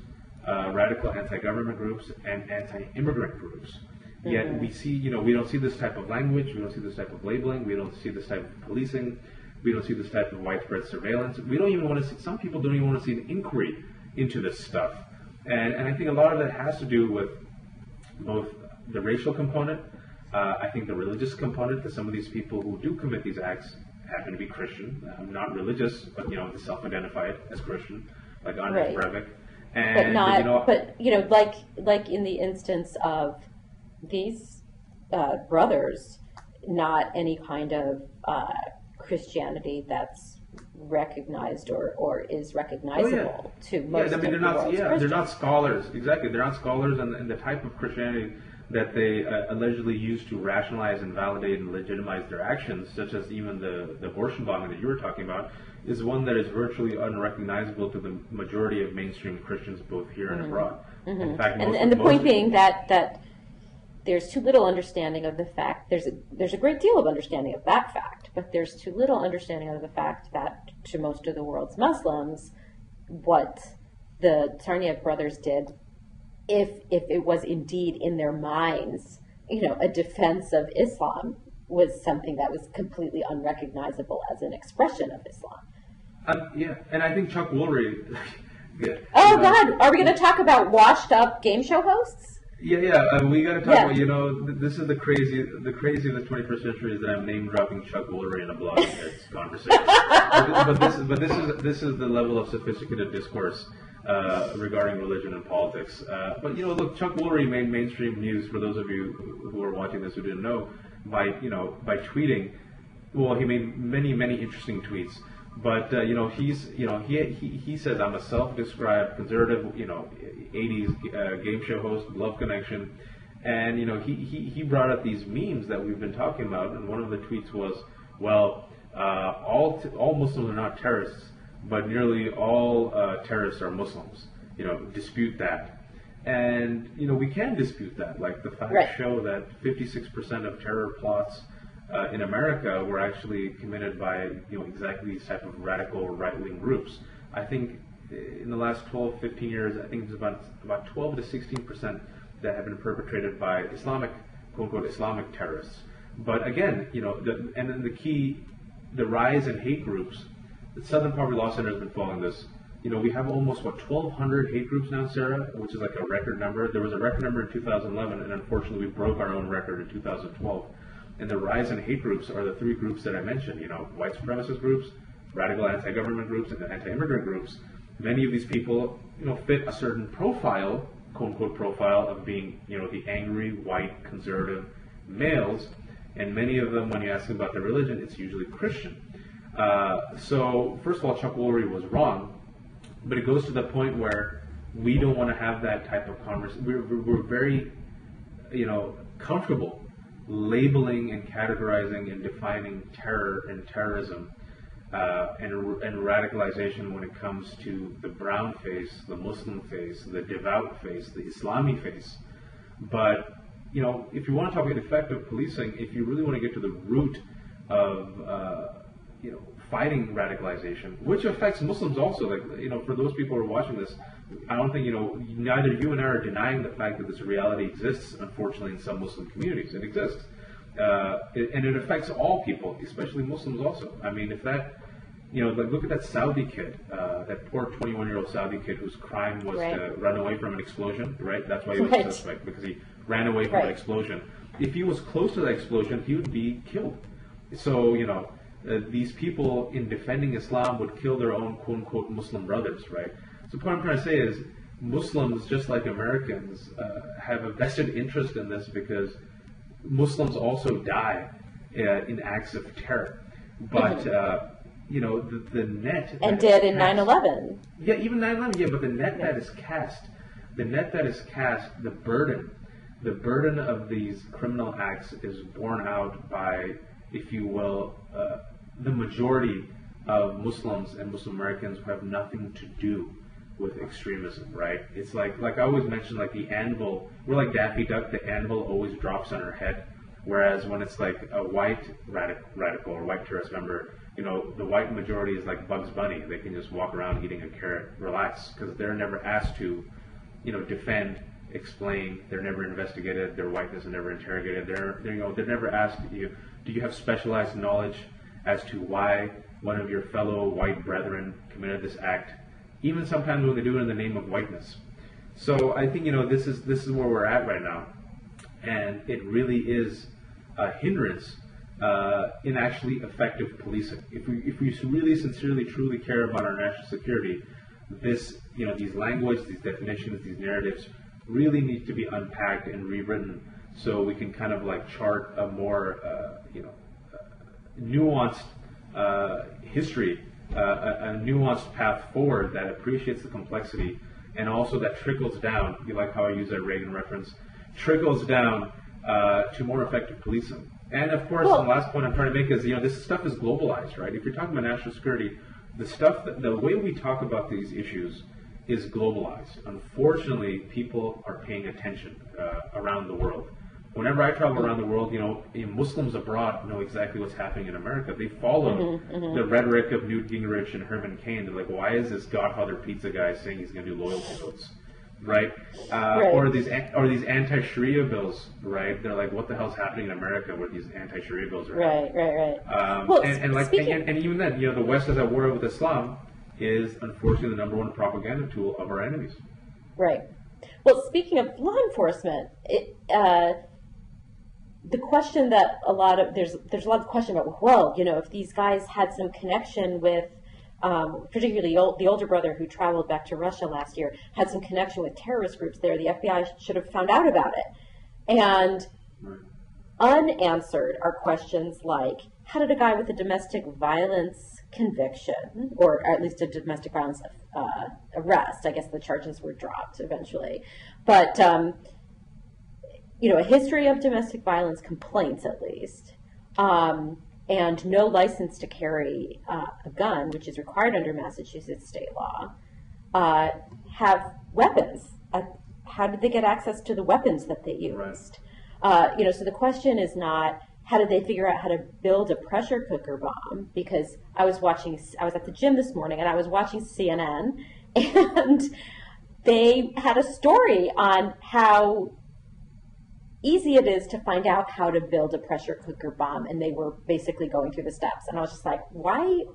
[SPEAKER 2] radical anti-government groups, and anti-immigrant groups. Yet we see, we don't see this type of language, we don't see this type of labeling, we don't see this type of policing, we don't see this type of widespread surveillance. We don't even want to see, some people don't even want to see an inquiry into this stuff. And I think a lot of that has to do with both the racial component, I think the religious component, because some of these people who do commit these acts happen to be Christian, not religious, but, self-identified as Christian, like Anders Breivik. And,
[SPEAKER 1] like in the instance of these brothers, not any kind of Christianity that's recognized or is recognizable to most of the world's Christians.
[SPEAKER 2] They're not scholars. Exactly, they're not scholars, and the type of Christianity that they allegedly use to rationalize and validate and legitimize their actions, such as even the abortion bombing that you were talking about, is one that is virtually unrecognizable to the majority of mainstream Christians, both here and abroad. In fact,
[SPEAKER 1] the point being that there's too little understanding of the fact. There's a great deal of understanding of that fact, but there's too little understanding of the fact that to most of the world's Muslims, what the Tsarnaev brothers did, if it was indeed in their minds, a defense of Islam, was something that was completely unrecognizable as an expression of Islam.
[SPEAKER 2] And I think Chuck Woolery.
[SPEAKER 1] God, are we going to talk about washed-up game show hosts?
[SPEAKER 2] We got to talk about, this is the crazy of the 21st century is that I'm name dropping Chuck Woolery in a blog conversation. but this is the level of sophisticated discourse regarding religion and politics. But look, Chuck Woolery made mainstream news, for those of you who are watching this who didn't know, by tweeting. Well, he made many interesting tweets. But he says, I'm a self-described conservative 80s game show host, Love Connection, and he brought up these memes that we've been talking about, and one of the tweets was, well, all Muslims are not terrorists, but nearly all terrorists are Muslims. Dispute that. And we can dispute that. Like the facts show that 56% of terror plots in America were actually committed by exactly these type of radical right-wing groups. I think in the last 12, 15 years, I think it's about 12 to 16% that have been perpetrated by quote-unquote Islamic terrorists. But again, and then the rise in hate groups. The Southern Poverty Law Center has been following this. We have almost 1,200 hate groups now, Sarah, which is like a record number. There was a record number in 2011, and unfortunately, we broke our own record in 2012. And the rise in hate groups are the three groups that I mentioned, white supremacist groups, radical anti-government groups, and anti-immigrant groups. Many of these people, fit a certain profile, quote-unquote profile, of being, the angry, white, conservative males. And many of them, when you ask them about their religion, it's usually Christian. So, first of all, Chuck Woolery was wrong, but it goes to the point where we don't want to have that type of conversation. We're very, comfortable labeling and categorizing and defining terror and terrorism and radicalization when it comes to the brown face, the Muslim face, the devout face, the Islami face. But, if you want to talk about effective policing, if you really want to get to the root of, fighting radicalization, which affects Muslims also, for those people who are watching this, I don't think, neither you and I are denying the fact that this reality exists, unfortunately, in some Muslim communities. It exists. And it affects all people, especially Muslims also. I mean, if that, look at that Saudi kid, that poor 21-year-old Saudi kid whose crime was to run away from an explosion, right? That's why he was suspect, because he ran away from an explosion. If he was close to that explosion, he would be killed. So, these people in defending Islam would kill their own quote-unquote Muslim brothers, right? So what I'm trying to say is Muslims, just like Americans, have a vested interest in this because Muslims also die in acts of terror. But, the net...
[SPEAKER 1] And did in 9/11.
[SPEAKER 2] Yeah, even 9/11, but the net that is cast, the burden of these criminal acts is borne out by, if you will, the majority of Muslims and Muslim Americans who have nothing to do with extremism, right? It's like I always mention, like the anvil, we're like Daffy Duck, the anvil always drops on our head, whereas when it's like a white radical or white terrorist member, the white majority is like Bugs Bunny. They can just walk around eating a carrot, relax, because they're never asked to, defend, explain, they're never investigated, their whiteness is never interrogated, they're never asked, do you have specialized knowledge as to why one of your fellow white brethren committed this act, even sometimes when they do it in the name of whiteness. So I think this is where we're at right now, and it really is a hindrance in actually effective policing. If we really sincerely truly care about our national security, these language, these definitions, these narratives really need to be unpacked and rewritten so we can kind of like chart a more nuanced history a nuanced path forward that appreciates the complexity, and also that trickles down. You like how I use that Reagan reference? Trickles down to more effective policing. And of course, the last point I'm trying to make is, this stuff is globalized, right? If you're talking about national security, the way we talk about these issues is globalized. Unfortunately, people are paying attention around the world. Whenever I travel around the world, Muslims abroad know exactly what's happening in America. They follow the rhetoric of Newt Gingrich and Herman Cain. They're like, why is this Godfather pizza guy saying he's going to do loyalty votes? Right? Or these anti-Sharia bills, right? They're like, what the hell's happening in America where these anti-Sharia bills are happening? And even then, the West is at war with Islam is unfortunately the number one propaganda tool of our enemies.
[SPEAKER 1] Right. Well, speaking of law enforcement, the question that there's a lot of question about, if these guys had some connection with, particularly the older brother who traveled back to Russia last year, had some connection with terrorist groups there, the FBI should have found out about it. And unanswered are questions like, how did a guy with a domestic violence conviction, or at least a domestic violence arrest, I guess the charges were dropped eventually, but a history of domestic violence complaints at least, and no license to carry a gun, which is required under Massachusetts state law, have weapons. How did they get access to the weapons that they used? Right. So the question is not, how did they figure out how to build a pressure cooker bomb? Because I was at the gym this morning and I was watching CNN, and they had a story on how easy it is to find out how to build a pressure cooker bomb, and they were basically going through the steps, and I was just like, why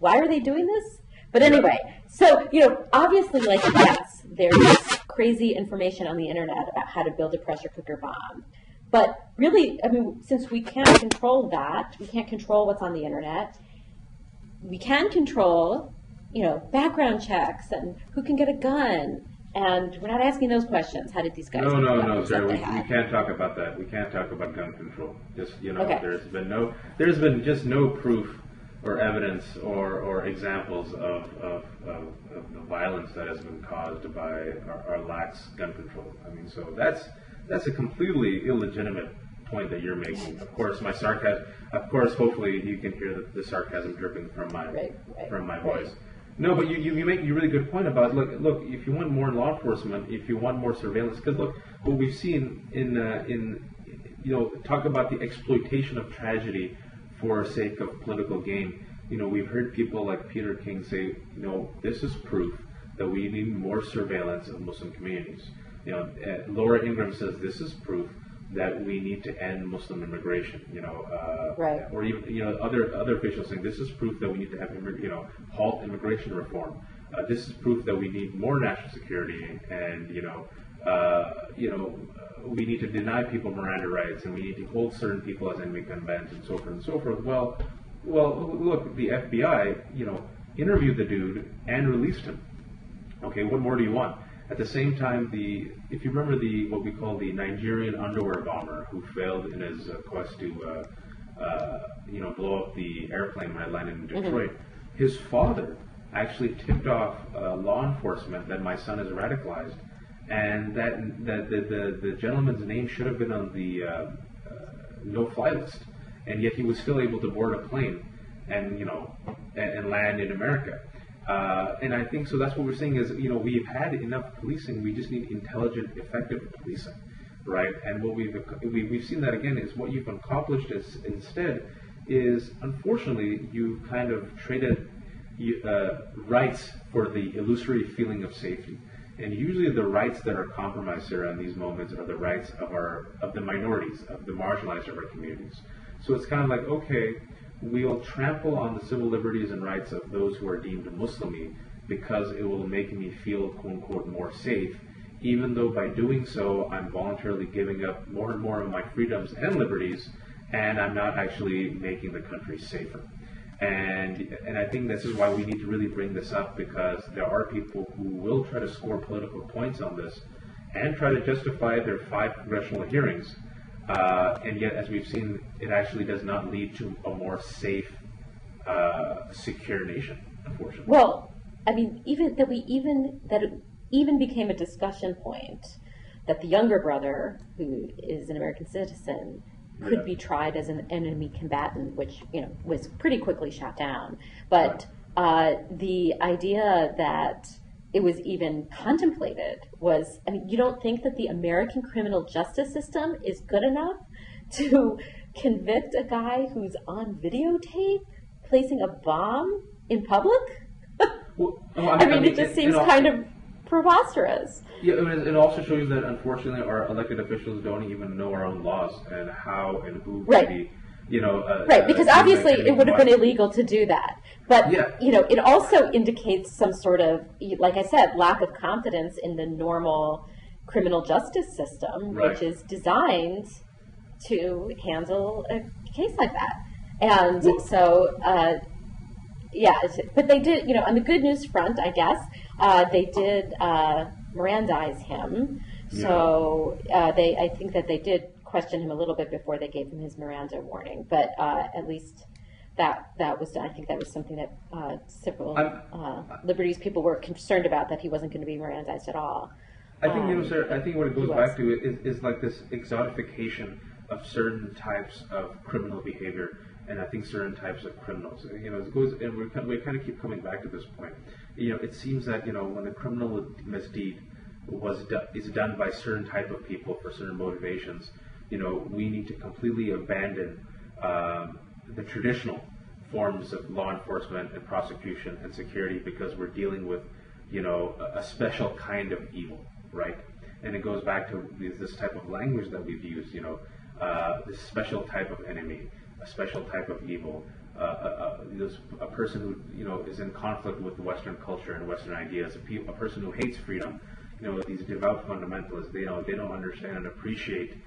[SPEAKER 1] are they doing this? But anyway, so obviously, yes, there's crazy information on the internet about how to build a pressure cooker bomb, but really, since we can't control that, we can't control what's on the internet, we can control background checks and who can get a gun. And we're not asking those questions. How did these guys?
[SPEAKER 2] No, sir. We can't talk about that. We can't talk about gun control. Just okay. There's been just no proof or evidence or examples of the violence that has been caused by our lax gun control. So that's a completely illegitimate point that you're making. Of course, my sarcasm. Of course, hopefully you can hear the sarcasm dripping from my voice. No, but you make a really good point about look. If you want more law enforcement, if you want more surveillance, because look, what we've seen in talk about the exploitation of tragedy for sake of political gain. We've heard people like Peter King say, this is proof that we need more surveillance of Muslim communities. Laura Ingraham says this is proof that we need to end Muslim immigration,
[SPEAKER 1] right.
[SPEAKER 2] Or even other officials saying this is proof that we need to have halt immigration reform. This is proof that we need more national security, and we need to deny people Miranda rights, and we need to hold certain people as enemy combatants, and so forth and so forth. Well, look, the FBI interviewed the dude and released him. Okay, what more do you want? At the same time, if you remember what we call the Nigerian underwear bomber who failed in his quest to blow up the airplane when it landed in Detroit, his father actually tipped off law enforcement that my son is radicalized, and that the gentleman's name should have been on the no-fly list, and yet he was still able to board a plane and land in America. And I think so. That's what we're saying is, we've had enough policing. We just need intelligent, effective policing, right? And what we've seen that again is what you've accomplished instead is, unfortunately, you kind of traded rights for the illusory feeling of safety. And usually, the rights that are compromised here in these moments are the rights of the minorities, of the marginalized of our communities. So it's kind of like, okay, we'll trample on the civil liberties and rights of those who are deemed Muslimi because it will make me feel, quote unquote, more safe, even though by doing so, I'm voluntarily giving up more and more of my freedoms and liberties, and I'm not actually making the country safer. And I think this is why we need to really bring this up, because there are people who will try to score political points on this and try to justify their 5 congressional hearings. And yet, as we've seen, it actually does not lead to a more safe secure nation, unfortunately.
[SPEAKER 1] Well, I mean, that it even became a discussion point that the younger brother, who is an American citizen, could be tried as an enemy combatant, which was pretty quickly shot down. But the idea that it was even contemplated was, I mean, you don't think that the American criminal justice system is good enough to convict a guy who's on videotape placing a bomb in public? I mean, it just seems kind of preposterous.
[SPEAKER 2] Yeah, I mean, it also shows that unfortunately our elected officials don't even know our own laws and how and who can be,
[SPEAKER 1] because obviously it would have been illegal to do that. But, it also indicates some sort of, like I said, lack of confidence in the normal criminal justice system, which is designed to handle a case like that. And but they did, on the good news front, I guess, they did Mirandize him. So I think that they did question him a little bit before they gave him his Miranda warning. But at least that was done. I think that was something that civil liberties people were concerned about, that he wasn't going to be Mirandized at all.
[SPEAKER 2] I think, I think what it goes back to is like this exotification of certain types of criminal behavior, and I think certain types of criminals. It goes, and we kind of keep coming back to this point. It seems that when a criminal misdeed is done by certain type of people for certain motivations, we need to completely abandon the traditional forms of law enforcement and prosecution and security, because we're dealing with a special kind of evil, right? And it goes back to this type of language that we've used, this special type of enemy, a special type of evil, a person who is in conflict with Western culture and Western ideas, a person who hates freedom. These devout fundamentalists, they don't understand and appreciate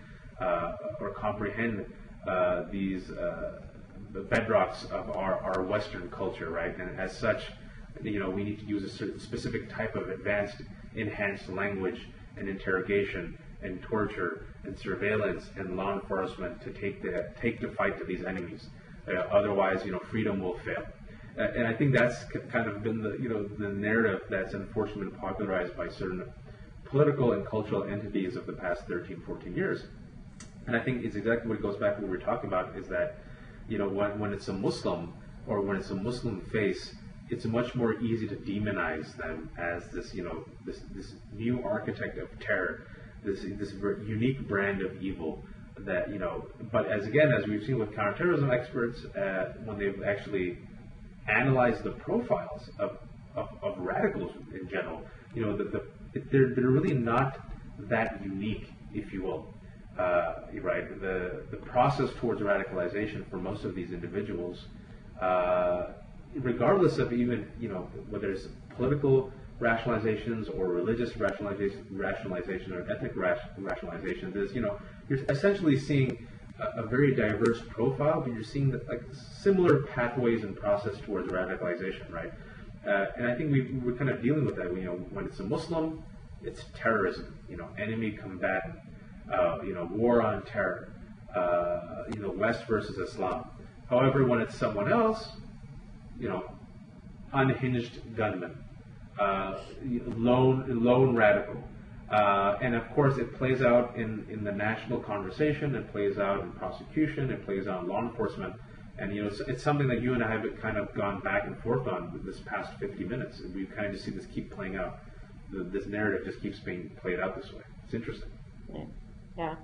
[SPEAKER 2] or comprehend these the bedrocks of our Western culture, right? And as such, we need to use a certain specific type of advanced, enhanced language and interrogation and torture and surveillance and law enforcement to take the fight to these enemies. Otherwise, freedom will fail. And I think that's kind of been the narrative that's unfortunately been popularized by certain political and cultural entities of the past 13, 14 years. And I think it's exactly what it goes back to what we were talking about, is that when it's a Muslim or when it's a Muslim face, it's much more easy to demonize them as this this new architect of terror, this unique brand of evil that But as we've seen with counterterrorism experts, when they've actually analyzed the profiles of radicals in general, they're really not that unique, if you will. Right, the process towards radicalization for most of these individuals, regardless of even whether it's political rationalizations or religious rationalization or ethnic rationalization, is you're essentially seeing a very diverse profile, but you're seeing similar pathways and process towards radicalization, right? And I think we're kind of dealing with that. When it's a Muslim, it's terrorism, enemy combatant. War on terror, West versus Islam. However, when it's someone else, unhinged gunman, lone radical, and of course it plays out in the national conversation, it plays out in prosecution, it plays out in law enforcement, and it's something that you and I have kind of gone back and forth on this past 50 minutes, and we kind of just see this keep playing out. This narrative just keeps being played out this way. It's interesting.
[SPEAKER 1] Yeah.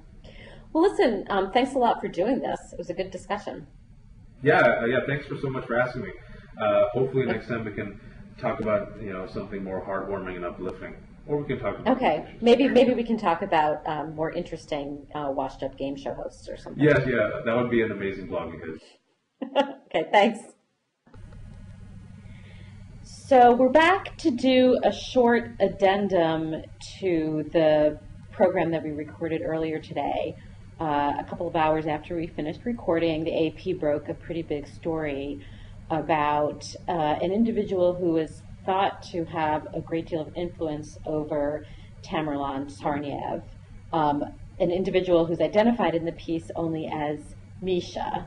[SPEAKER 1] Well, listen, thanks a lot for doing this. It was a good discussion.
[SPEAKER 2] Yeah, thanks so much for asking me. Hopefully next time we can talk about, something more heartwarming and uplifting. Or we can talk about...
[SPEAKER 1] Okay, maybe we can talk about more interesting washed-up game show hosts or something.
[SPEAKER 2] Yeah, that would be an amazing blog of his.
[SPEAKER 1] Okay, thanks. So we're back to do a short addendum to the program that we recorded earlier today. A couple of hours after we finished recording, the AP broke a pretty big story about an individual who was thought to have a great deal of influence over Tamerlan Tsarnaev, an individual who's identified in the piece only as Misha.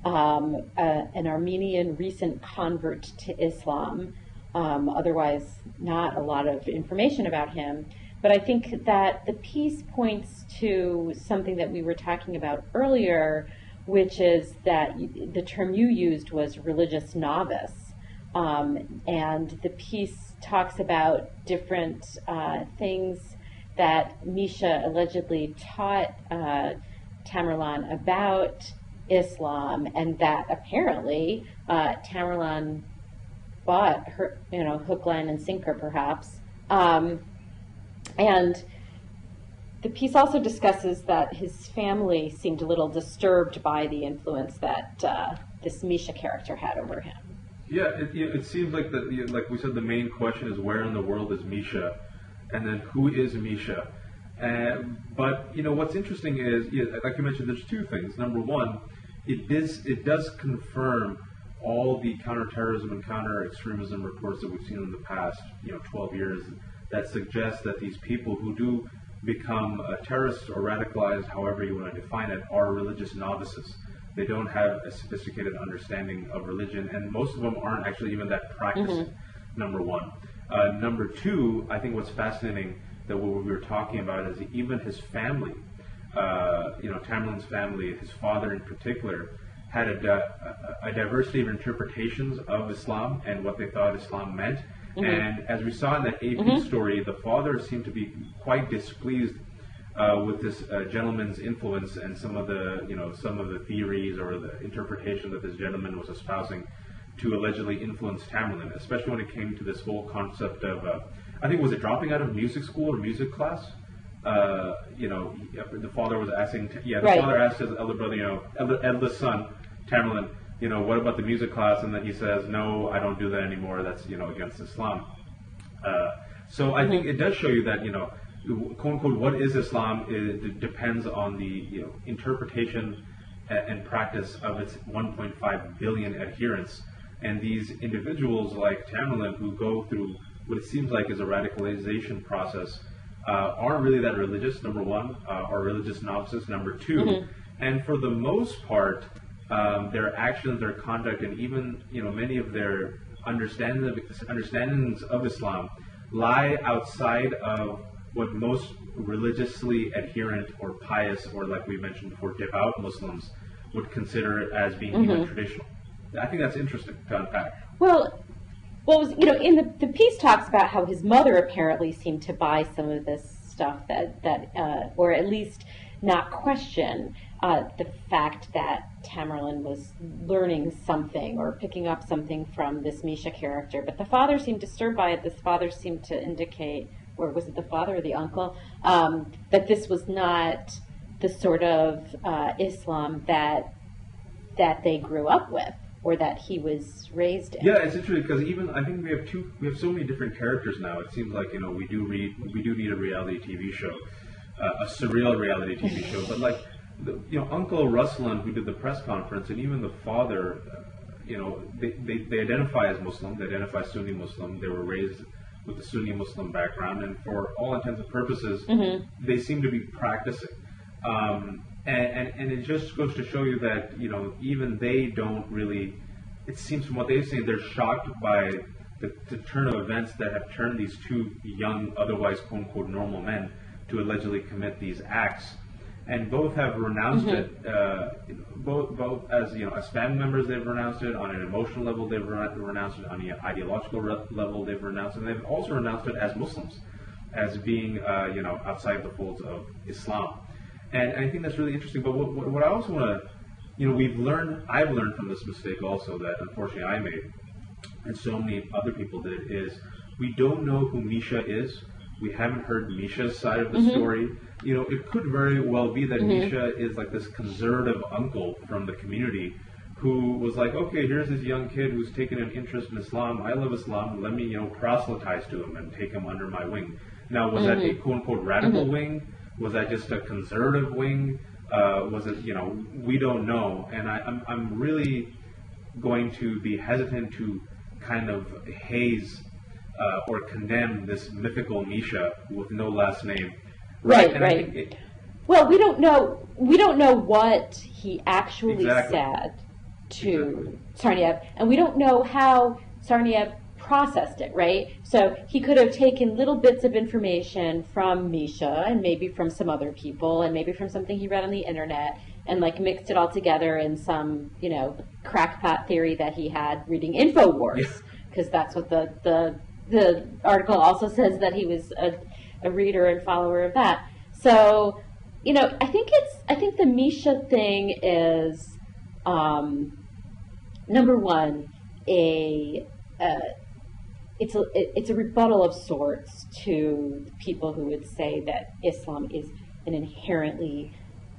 [SPEAKER 1] an Armenian recent convert to Islam. Otherwise, not a lot of information about him. But I think that the piece points to something that we were talking about earlier, which is that the term you used was religious novice. And the piece talks about different things that Misha allegedly taught Tamerlan about Islam, and that apparently Tamerlan bought her, hook, line, and sinker, perhaps. And the piece also discusses that his family seemed a little disturbed by the influence that this Misha character had over him.
[SPEAKER 2] Yeah, it seems like like we said, the main question is where in the world is Misha, and then who is Misha? But what's interesting is, like you mentioned, there's two things. Number one, it does confirm all the counterterrorism and counter-extremism reports that we've seen in the past 12 years that suggest that these people who do become terrorists or radicalized, however you want to define it, are religious novices. They don't have a sophisticated understanding of religion, and most of them aren't actually even that practiced, number one. Number two, I think what's fascinating that what we were talking about is even his family, Tamerlan's family, his father in particular, had a diversity of interpretations of Islam and what they thought Islam meant. And as we saw in that AP story, the father seemed to be quite displeased with this gentleman's influence and some of the theories or the interpretation that this gentleman was espousing to allegedly influence Tamerlan, especially when it came to this whole concept of, I think, was it dropping out of music school or music class? The father was asking, father asked his elder brother, eldest son, Tamerlan, what about the music class? And then he says, no, I don't do that anymore. That's, against Islam. So I think it does show you that, quote unquote, what is Islam? It depends on the interpretation and practice of its 1.5 billion adherents. And these individuals like Tamerlan, who go through what it seems like is a radicalization process, aren't really that religious, number one, are religious novices, number two. And for the most part, their actions, their conduct, and even many of their understandings of Islam lie outside of what most religiously adherent or pious, or like we mentioned before, devout Muslims would consider it as being even traditional. I think that's interesting to unpack.
[SPEAKER 1] Well, in the piece talks about how his mother apparently seemed to buy some of this stuff that or at least not question the fact that Tamerlan was learning something or picking up something from this Misha character. But the father seemed disturbed by it. This father seemed to indicate, or was it the father or the uncle, that this was not the sort of Islam that they grew up with, or that he was raised in.
[SPEAKER 2] Yeah, it's interesting because even I think we have so many different characters now. It seems like we do need a reality TV show, a surreal reality TV show. But like Uncle Ruslan, who did the press conference, and even the father, they identify as Muslim. They identify Sunni Muslim. They were raised with a Sunni Muslim background, and for all intents and purposes, they seem to be practicing. And it just goes to show you that even they don't really. It seems from what they say, they're shocked by the turn of events that have turned these two young, otherwise quote unquote normal men to allegedly commit these acts, and both have renounced it. Both as family members, they've renounced it. On an emotional level, they've renounced it. On the ideological level, they've renounced it. And they've also renounced it as Muslims, as being outside the folds of Islam. And I think that's really interesting. But what I also want to, I've learned from this mistake also that unfortunately I made, and so many other people did, is we don't know who Misha is. We haven't heard Misha's side of the story. It could very well be that Misha is like this conservative uncle from the community who was like, okay, here's this young kid who's taken an interest in Islam. I love Islam. Let me, proselytize to him and take him under my wing. Now, was that a quote-unquote radical wing? Was that just a conservative wing? Was it, we don't know. And I'm really going to be hesitant to kind of haze or condemn this mythical Misha with no last name.
[SPEAKER 1] Right. Well, we don't know what he actually said. to Tsarnaev, and we don't know how Tsarnaev processed it, right? So he could have taken little bits of information from Misha and maybe from some other people and maybe from something he read on the internet and like mixed it all together in some, you know, crackpot theory that he had reading InfoWars, because that's what the article also says, that he was a reader and follower of that. So, you know, I think the Misha thing is number one, it's a rebuttal of sorts to people who would say that Islam is an inherently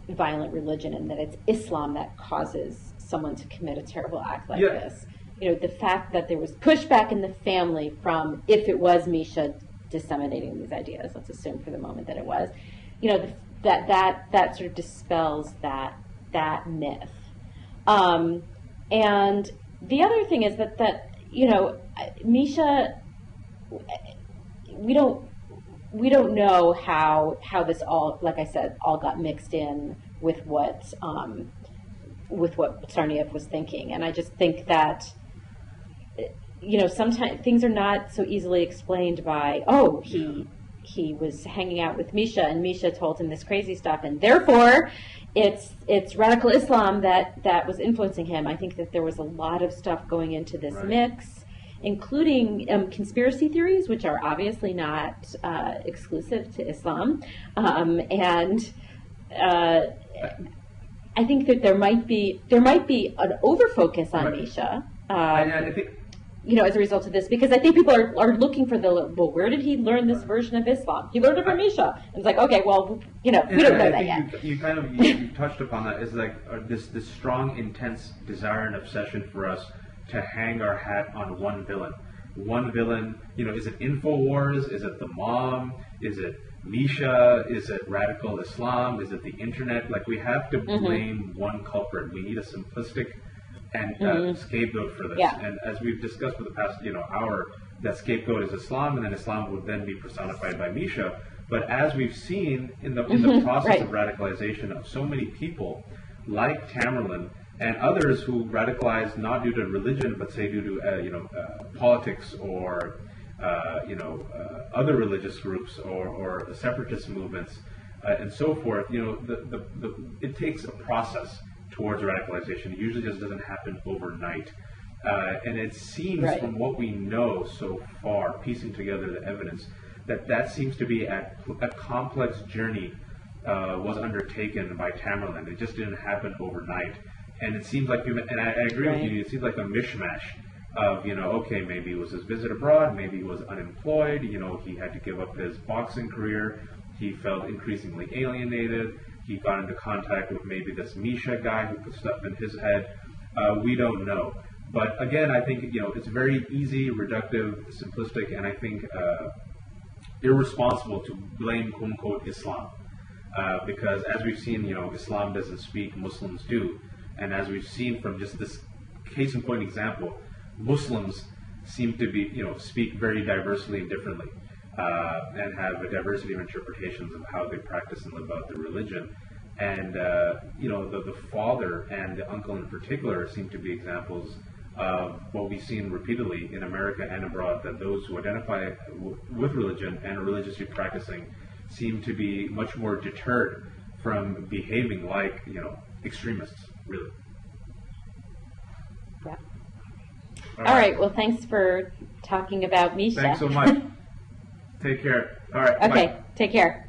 [SPEAKER 1] violent religion and that it's Islam that causes someone to commit a terrible act like this. You know, the fact that there was pushback in the family from, if it was Misha disseminating these ideas, let's assume for the moment that it was, you know, that sort of dispels that myth. And the other thing is that you know, Misha, we don't know how this all, like I said, all got mixed in with what Tsarnaev was thinking. And I just think that, you know, sometimes things are not so easily explained by, oh, he was hanging out with Misha and Misha told him this crazy stuff and therefore it's radical Islam that was influencing him. I think that there was a lot of stuff going into this mix, including conspiracy theories, which are obviously not exclusive to Islam. And I think that there might be an overfocus on Misha.
[SPEAKER 2] I think,
[SPEAKER 1] you know, as a result of this, because I think people are looking for well, where did he learn this version of Islam? He learned it from Misha. And it's like, okay, well, you know, we don't know that yet.
[SPEAKER 2] You kind of you touched upon that. Is like this strong, intense desire and obsession for us to hang our hat on one villain. One villain, you know, is it InfoWars? Is it the mom? Is it Misha? Is it radical Islam? Is it the internet? Like, we have to blame one culprit. We need a simplistic and scapegoat for this. And as we've discussed for the past, you know, hour, that scapegoat is Islam, and then Islam would then be personified by Misha. But as we've seen in the process of radicalization of so many people, like Tamerlan and others who radicalized not due to religion, but say due to politics or other religious groups or separatist movements and so forth. You know, it takes a process towards radicalization. It usually just doesn't happen overnight. And it seems from what we know so far, piecing together the evidence, that seems to be a complex journey was undertaken by Tamerlan. It just didn't happen overnight. And it seems like, and I agree with you, it seems like a mishmash of, you know, okay, maybe it was his visit abroad, maybe he was unemployed, you know, he had to give up his boxing career, he felt increasingly alienated, he got into contact with maybe this Misha guy who put stuff in his head. We don't know. But again, I think, you know, it's very easy, reductive, simplistic, and I think irresponsible to blame, quote unquote, Islam. Because as we've seen, you know, Islam doesn't speak, Muslims do. And as we've seen from just this case in point example, Muslims seem to be, you know, speak very diversely and differently. And have a diversity of interpretations of how they practice and live out their religion. And, you know, the father and the uncle in particular seem to be examples of what we've seen repeatedly in America and abroad, that those who identify with religion and are religiously practicing seem to be much more deterred from behaving like, you know, extremists, really.
[SPEAKER 1] Yeah. All right. Well, thanks for talking about Misha.
[SPEAKER 2] Thanks so much. Take care. All right.
[SPEAKER 1] Okay.
[SPEAKER 2] Bye.
[SPEAKER 1] Take care.